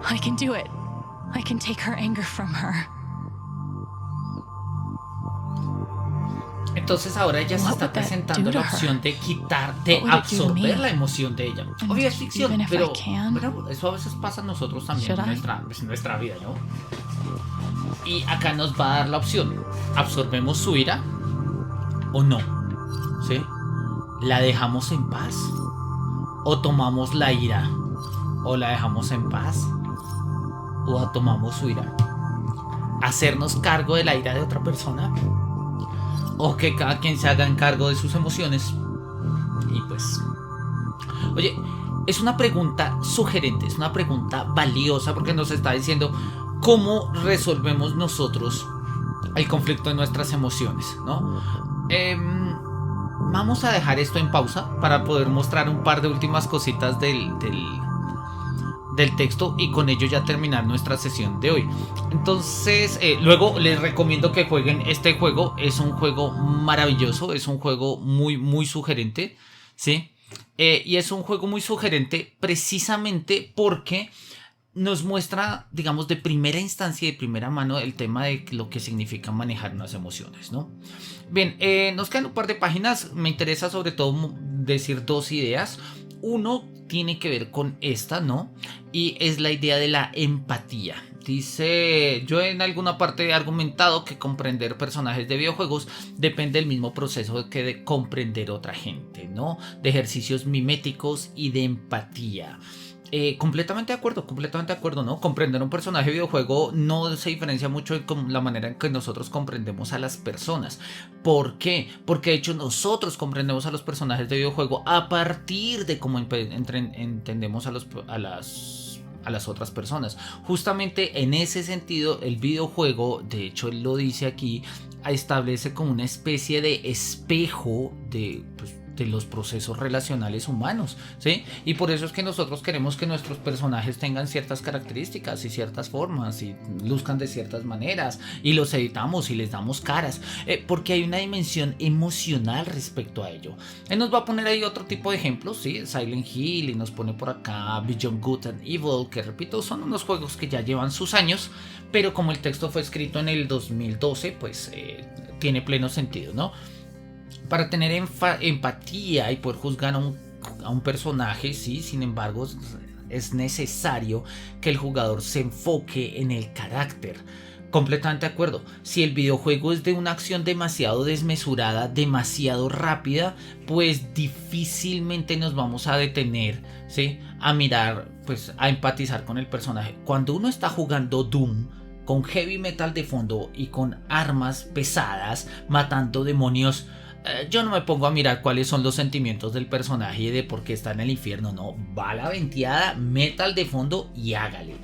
I can do it. I can take her anger from her. Entonces ahora ella se What está would that presentando do la to her? opción de quitar, de What would it do to absorber me? la emoción de ella. And Obvio es ficción, even if pero I can, bueno, eso a veces pasa a nosotros también should en I? nuestra vida, ¿no? Y acá nos va a dar la opción. ¿Absorbemos su ira o no? ¿Sí? ¿La dejamos en paz? ¿O tomamos la ira? ¿O la dejamos en paz? ¿O tomamos su ira? ¿Hacernos cargo de la ira de otra persona? ¿O que cada quien se haga en cargo de sus emociones? Y pues... Oye, es una pregunta sugerente, es una pregunta valiosa porque nos está diciendo cómo resolvemos nosotros el conflicto de nuestras emociones, ¿no? Vamos a dejar esto en pausa para poder mostrar un par de últimas cositas del texto y con ello ya terminar nuestra sesión de hoy. Entonces luego les recomiendo que jueguen este juego. Es un juego maravilloso, es un juego muy muy sugerente, ¿sí? Y es un juego muy sugerente precisamente porque nos muestra, digamos, de primera instancia y de primera mano el tema de lo que significa manejar unas emociones, ¿no? Bien, nos quedan un par de páginas. Me interesa sobre todo decir dos ideas. Uno tiene que ver con esta, ¿no? Y es la idea de la empatía. Dice, yo en alguna parte he argumentado que comprender personajes de videojuegos depende del mismo proceso que de comprender otra gente, ¿no? De ejercicios miméticos y de empatía. Completamente de acuerdo, ¿no? Comprender un personaje de videojuego no se diferencia mucho con la manera en que nosotros comprendemos a las personas. ¿Por qué? Porque de hecho nosotros comprendemos a los personajes de videojuego a partir de cómo entendemos a las otras personas. Justamente en ese sentido, el videojuego, de hecho él lo dice aquí, establece como una especie de espejo de los procesos relacionales humanos, ¿sí? Y por eso es que nosotros queremos que nuestros personajes tengan ciertas características y ciertas formas y luzcan de ciertas maneras y los editamos y les damos caras, porque hay una dimensión emocional respecto a ello. Él nos va a poner ahí otro tipo de ejemplos, ¿sí? Silent Hill, y nos pone por acá Beyond Good and Evil, que repito, son unos juegos que ya llevan sus años, pero como el texto fue escrito en el 2012, pues tiene pleno sentido, ¿no? Para tener empatía y poder juzgar a un personaje, sí, sin embargo, es necesario que el jugador se enfoque en el carácter. Completamente de acuerdo. Si el videojuego es de una acción demasiado desmesurada, demasiado rápida, pues difícilmente nos vamos a detener, ¿sí? A mirar, pues a empatizar con el personaje. Cuando uno está jugando Doom con heavy metal de fondo y con armas pesadas, matando demonios, yo no me pongo a mirar cuáles son los sentimientos del personaje y de por qué está en el infierno. No, va a la venteada, metal de fondo y hágale.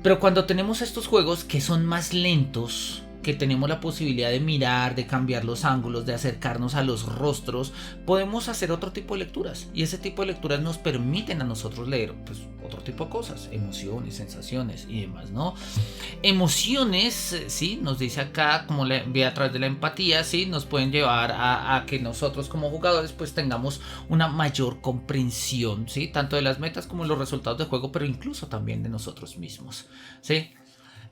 Pero cuando tenemos estos juegos que son más lentos, que tenemos la posibilidad de mirar, de cambiar los ángulos, de acercarnos a los rostros, podemos hacer otro tipo de lecturas, y ese tipo de lecturas nos permiten a nosotros leer pues otro tipo de cosas, emociones, sensaciones y demás, ¿no? Emociones, sí, nos dice acá, como la vía a través de la empatía, sí, nos pueden llevar a que nosotros como jugadores pues tengamos una mayor comprensión, sí, tanto de las metas como de los resultados del juego, pero incluso también de nosotros mismos, sí.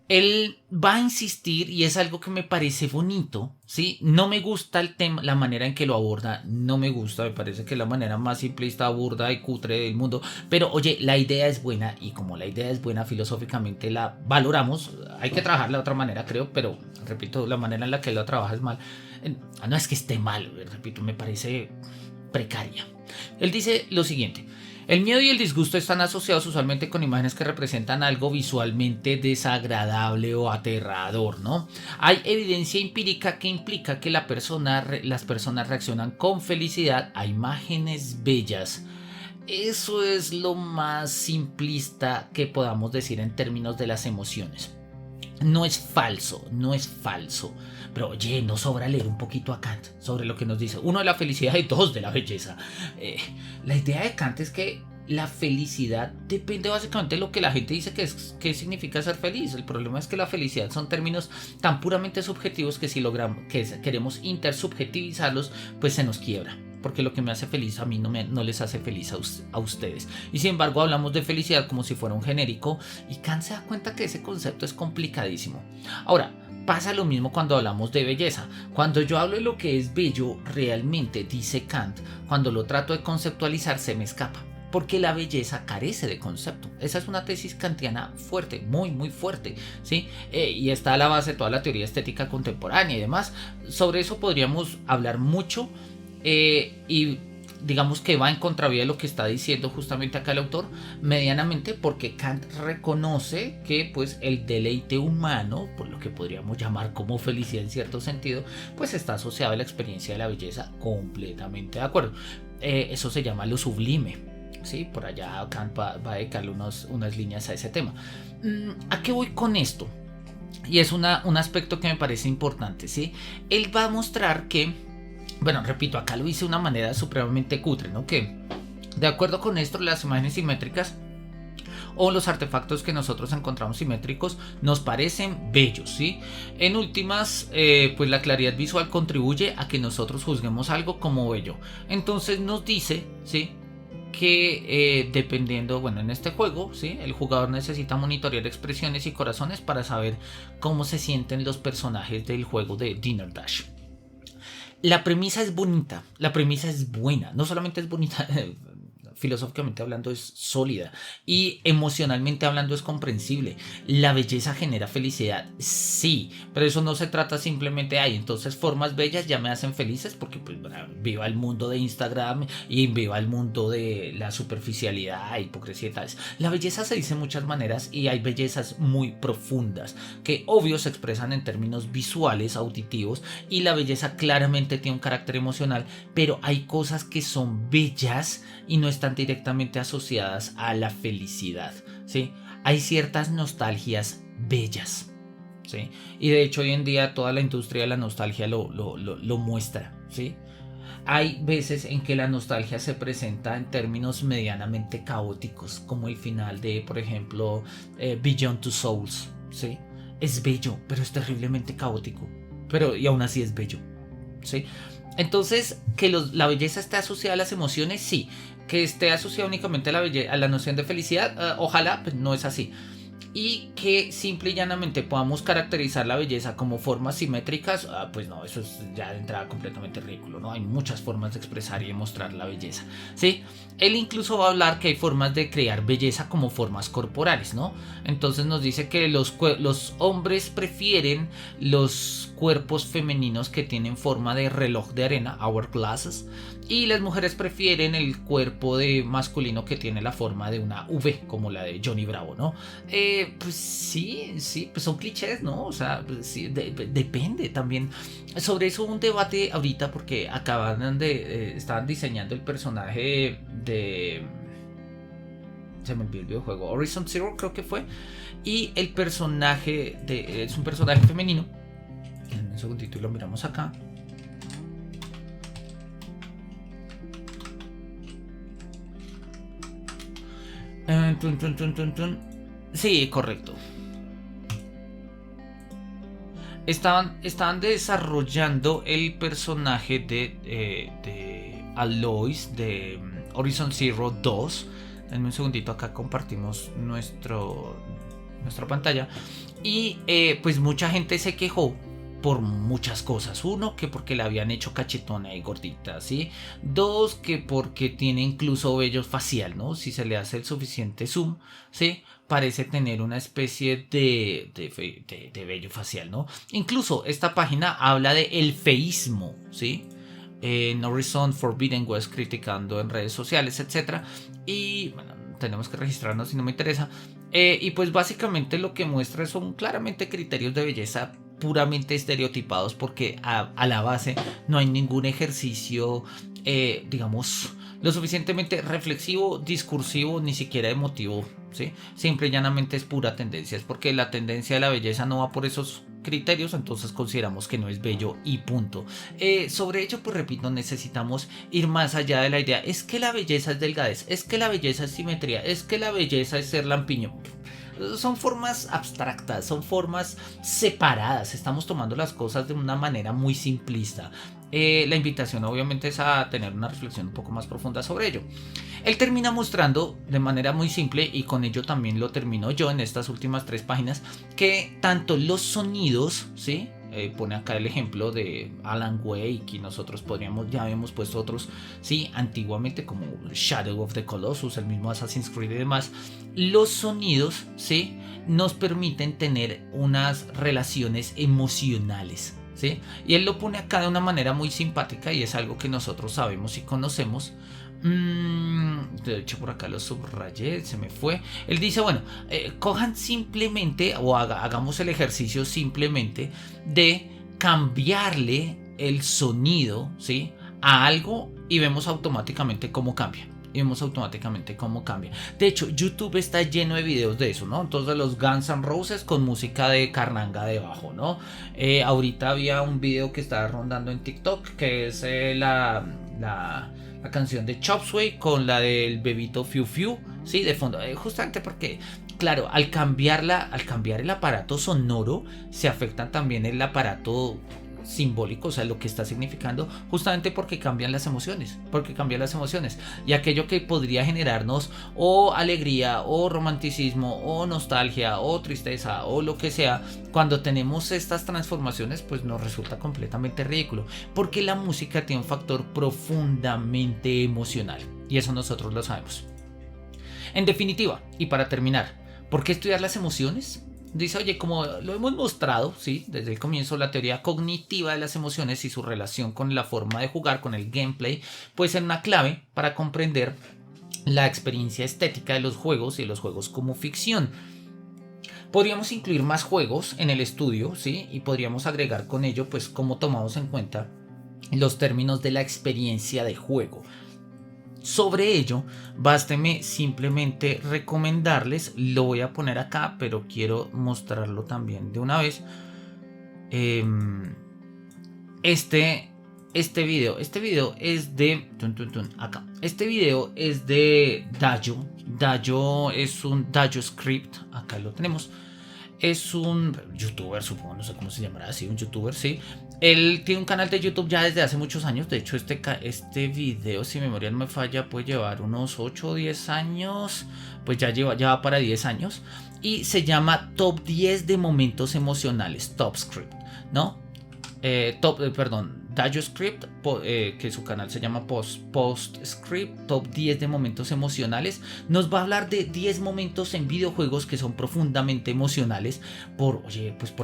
Él va a insistir, y es algo que me parece bonito, ¿sí? No me gusta el tema, la manera en que lo aborda, no me gusta, me parece que es la manera más simplista, burda y cutre del mundo, pero oye, la idea es buena, y como la idea es buena, filosóficamente la valoramos. Hay que trabajarla de otra manera, creo, pero repito, la manera en la que lo trabaja es mal. No es que esté mal, repito, me parece precaria. Él dice lo siguiente: el miedo y el disgusto están asociados usualmente con imágenes que representan algo visualmente desagradable o aterrador, ¿no? Hay evidencia empírica que implica que las personas reaccionan con felicidad a imágenes bellas. eso es lo más simplista que podamos decir en términos de las emociones. No es falso, no es falso. Pero oye, no sobra leer un poquito a Kant sobre lo que nos dice. Uno, de la felicidad, y dos, de la belleza. La idea de Kant es que la felicidad depende básicamente de lo que la gente dice que significa ser feliz. El problema es que la felicidad son términos tan puramente subjetivos que si queremos intersubjetivizarlos, pues se nos quiebra. Porque lo que me hace feliz a mí no les hace feliz a ustedes. Y sin embargo hablamos de felicidad como si fuera un genérico, y Kant se da cuenta que ese concepto es complicadísimo. Ahora, pasa lo mismo cuando hablamos de belleza. Cuando yo hablo de lo que es bello realmente, dice Kant, cuando lo trato de conceptualizar se me escapa. Porque la belleza carece de concepto. Esa es una tesis kantiana fuerte, muy muy fuerte, ¿sí? Y está a la base de toda la teoría estética contemporánea y demás. Sobre eso podríamos hablar mucho, y digamos que va en contravía de lo que está diciendo justamente acá el autor, medianamente, porque Kant reconoce que pues el deleite humano, por lo que podríamos llamar como felicidad en cierto sentido, pues está asociado a la experiencia de la belleza. Completamente de acuerdo. Eso se llama lo sublime. Sí, por allá Kant va a dedicarle unas líneas a ese tema. ¿A qué voy con esto? Y es un aspecto que me parece importante, ¿sí? Él va a mostrar que, bueno, repito, acá lo hice de una manera supremamente cutre, ¿no? Que de acuerdo con esto, las imágenes simétricas o los artefactos que nosotros encontramos simétricos nos parecen bellos, ¿sí? En últimas, pues la claridad visual contribuye a que nosotros juzguemos algo como bello. Entonces nos dice, ¿sí?, que dependiendo, bueno, en este juego, ¿sí?, el jugador necesita monitorear expresiones y corazones para saber cómo se sienten los personajes del juego de Dinner Dash. La premisa es bonita, la premisa es buena, no solamente es bonita, filosóficamente hablando es sólida, y emocionalmente hablando es comprensible. La belleza genera felicidad, sí, pero eso no se trata simplemente de, entonces formas bellas ya me hacen felices, porque pues viva el mundo de Instagram y viva el mundo de la superficialidad, hipocresía y tales. La belleza se dice de muchas maneras, y hay bellezas muy profundas que obvio se expresan en términos visuales, auditivos, y la belleza claramente tiene un carácter emocional, pero hay cosas que son bellas y no están directamente asociadas a la felicidad, ¿sí? Hay ciertas nostalgias bellas, ¿sí? Y de hecho hoy en día toda la industria de la nostalgia lo muestra, ¿sí? Hay veces en que la nostalgia se presenta en términos medianamente caóticos, como el final de, por ejemplo, Beyond Two Souls, ¿sí? Es bello, pero es terriblemente caótico, y aún así es bello, ¿sí? Entonces, que la belleza esté asociada a las emociones, sí. Que esté asociada únicamente a la noción de felicidad, ojalá, pues no es así. Y que simple y llanamente podamos caracterizar la belleza como formas simétricas, pues no, eso es ya de entrada completamente ridículo, ¿no? Hay muchas formas de expresar y de mostrar la belleza, ¿sí? Él incluso va a hablar que hay formas de crear belleza como formas corporales, ¿no? Entonces nos dice que los hombres prefieren los cuerpos femeninos que tienen forma de reloj de arena, hourglasses, y las mujeres prefieren el cuerpo masculino que tiene la forma de una V, como la de Johnny Bravo, ¿no? Pues sí, pues son clichés, ¿no? O sea, pues sí, depende también. Sobre eso hubo un debate ahorita porque estaban diseñando el personaje se me olvidó el videojuego, Horizon Zero creo que fue, y el personaje es un personaje femenino. En un segundito y lo miramos acá. Sí, correcto. Estaban desarrollando el personaje de Aloys de Horizon Zero 2. En un segundito acá compartimos nuestra pantalla. Y pues mucha gente se quejó por muchas cosas. Uno, que porque la habían hecho cachetona y gordita, ¿sí? Dos, que porque tiene incluso vello facial, ¿no? Si se le hace el suficiente zoom, ¿sí?, parece tener una especie de vello facial, ¿no? Incluso esta página habla de el feísmo, ¿sí? En Horizon Forbidden West, criticando en redes sociales, etc. Y bueno, tenemos que registrarnos si no me interesa. Y pues básicamente lo que muestra son claramente criterios de belleza puramente estereotipados, porque a la base no hay ningún ejercicio digamos, lo suficientemente reflexivo, discursivo, ni siquiera emotivo, ¿sí? Simple y llanamente es pura tendencia, es porque la tendencia de la belleza no va por esos criterios, entonces consideramos que no es bello y punto. Sobre ello, pues repito, necesitamos ir más allá de la idea, es que la belleza es delgadez, es que la belleza es simetría, es que la belleza es ser lampiño. Son formas abstractas, son formas separadas, estamos tomando las cosas de una manera muy simplista. La invitación obviamente es a tener una reflexión un poco más profunda sobre ello. Él termina mostrando de manera muy simple, y con ello también lo termino yo en estas últimas 3 páginas, que tanto los sonidos, ¿sí? Pone acá el ejemplo de Alan Wake, y nosotros podríamos, ya habíamos puesto otros, sí, antiguamente, como Shadow of the Colossus, el mismo Assassin's Creed y demás. Los sonidos, sí, nos permiten tener unas relaciones emocionales, ¿sí? Y él lo pone acá de una manera muy simpática, y es algo que nosotros sabemos y conocemos. De hecho, por acá lo subrayé, se me fue. Él dice, bueno, cojan simplemente, o hagamos el ejercicio simplemente de cambiarle el sonido, ¿sí?, a algo, y vemos automáticamente cómo cambia. De hecho, YouTube está lleno de videos de eso, ¿no? Entonces, los Guns N' Roses con música de carnanga debajo, ¿no? Ahorita había un video que estaba rondando en TikTok, que es la canción de Chop Suey con la del bebito Fiu Fiu, ¿sí? De fondo, justamente porque, claro, al cambiar el aparato sonoro, se afecta también el aparato simbólico, o sea, lo que está significando, justamente porque cambian las emociones, y aquello que podría generarnos o alegría, o romanticismo, o nostalgia, o tristeza, o lo que sea, cuando tenemos estas transformaciones, pues nos resulta completamente ridículo, porque la música tiene un factor profundamente emocional, y eso nosotros lo sabemos. En definitiva, y para terminar, ¿por qué estudiar las emociones? Dice, oye, como lo hemos mostrado, ¿sí?, desde el comienzo, la teoría cognitiva de las emociones y su relación con la forma de jugar, con el gameplay, puede ser una clave para comprender la experiencia estética de los juegos, y los juegos como ficción. Podríamos incluir más juegos en el estudio, ¿sí?, y podríamos agregar con ello, pues, cómo tomamos en cuenta los términos de la experiencia de juego. Sobre ello, básteme simplemente recomendarles, lo voy a poner acá, pero quiero mostrarlo también de una vez. Este video es de acá. Este video es de Dayo. Dayo es un Dayo Script, acá lo tenemos. Es un youtuber, supongo, no sé cómo se llamará, así, un youtuber, sí. Él tiene un canal de YouTube ya desde hace muchos años. De hecho, este video, si mi memoria no me falla, puede llevar unos 8 o 10 años. Pues ya va para 10 años. Y se llama Top 10 de momentos emocionales, Top Script, ¿no? Dayo Script, que su canal se llama Post Script, Top 10 de momentos emocionales. Nos va a hablar de 10 momentos en videojuegos que son profundamente emocionales por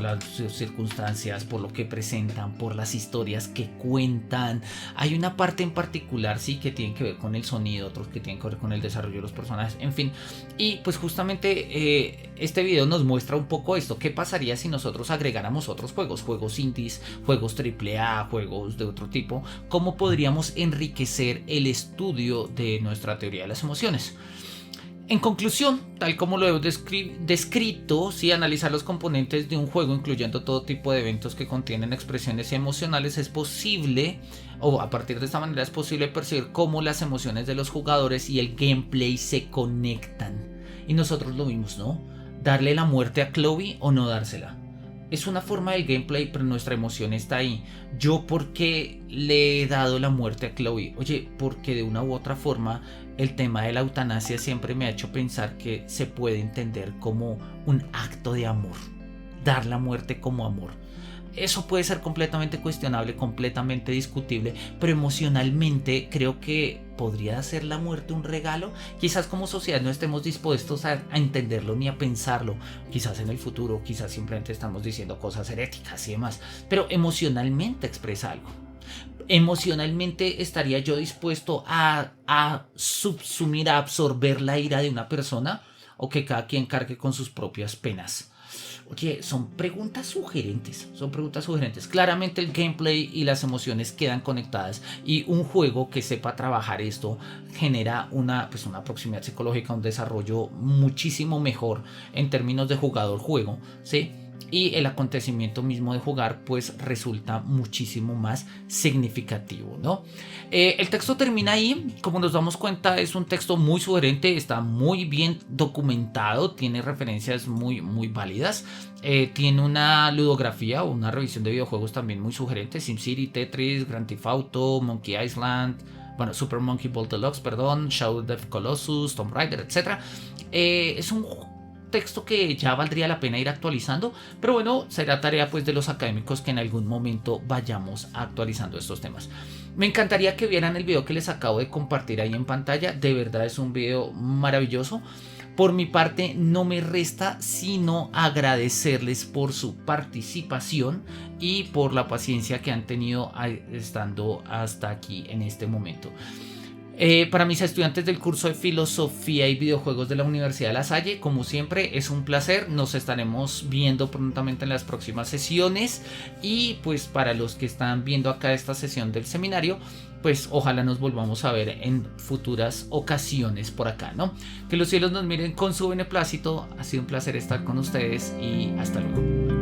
las circunstancias, por lo que presentan, por las historias que cuentan. Hay una parte en particular, sí, que tiene que ver con el sonido, otros que tienen que ver con el desarrollo de los personajes, en fin. Y pues justamente este video nos muestra un poco esto. ¿Qué pasaría si nosotros agregáramos otros juegos indies, juegos AAA, juegos de otro tipo? ¿Cómo podríamos enriquecer el estudio de nuestra teoría de las emociones? En conclusión, tal como lo he descrito, sí, analizar los componentes de un juego, incluyendo todo tipo de eventos que contienen expresiones emocionales, es posible, o a partir de esta manera es posible percibir cómo las emociones de los jugadores y el gameplay se conectan. Y nosotros lo vimos, ¿no? Darle la muerte a Chloe o no dársela. Es una forma del gameplay, pero nuestra emoción está ahí. ¿Yo por qué le he dado la muerte a Chloe? Oye, porque de una u otra forma el tema de la eutanasia siempre me ha hecho pensar que se puede entender como un acto de amor. Dar la muerte como amor. Eso puede ser completamente cuestionable, completamente discutible, pero emocionalmente creo que podría hacer la muerte un regalo. Quizás como sociedad no estemos dispuestos a entenderlo ni a pensarlo. Quizás en el futuro, quizás simplemente estamos diciendo cosas heréticas y demás, pero emocionalmente expresa algo. Emocionalmente estaría yo dispuesto a absorber la ira de una persona, o que cada quien cargue con sus propias penas. Oye, son preguntas sugerentes, Claramente el gameplay y las emociones quedan conectadas y un juego que sepa trabajar esto genera una proximidad psicológica, un desarrollo muchísimo mejor en términos de jugador-juego, ¿sí? Y el acontecimiento mismo de jugar pues resulta muchísimo más significativo, ¿no? El texto termina ahí. Como nos damos cuenta, es un texto muy sugerente, está muy bien documentado, tiene referencias muy válidas, tiene una ludografía o una revisión de videojuegos también muy sugerente: SimCity, Tetris, Grand Theft Auto, Monkey Island, Super Monkey Ball Deluxe, Shadow of the Colossus, Tomb Raider, etc. Es un texto que ya valdría la pena ir actualizando, pero bueno, será tarea pues de los académicos que en algún momento vayamos actualizando estos temas. Me encantaría que vieran el video que les acabo de compartir ahí en pantalla. De verdad es un video maravilloso. Por mi parte no me resta sino agradecerles por su participación y por la paciencia que han tenido estando hasta aquí en este momento. Para mis estudiantes del curso de Filosofía y Videojuegos de la Universidad de La Salle, como siempre, es un placer. Nos estaremos viendo prontamente en las próximas sesiones. Y pues para los que están viendo acá esta sesión del seminario, pues ojalá nos volvamos a ver en futuras ocasiones por acá, ¿no? Que los cielos nos miren con su beneplácito. Ha sido un placer estar con ustedes y hasta luego.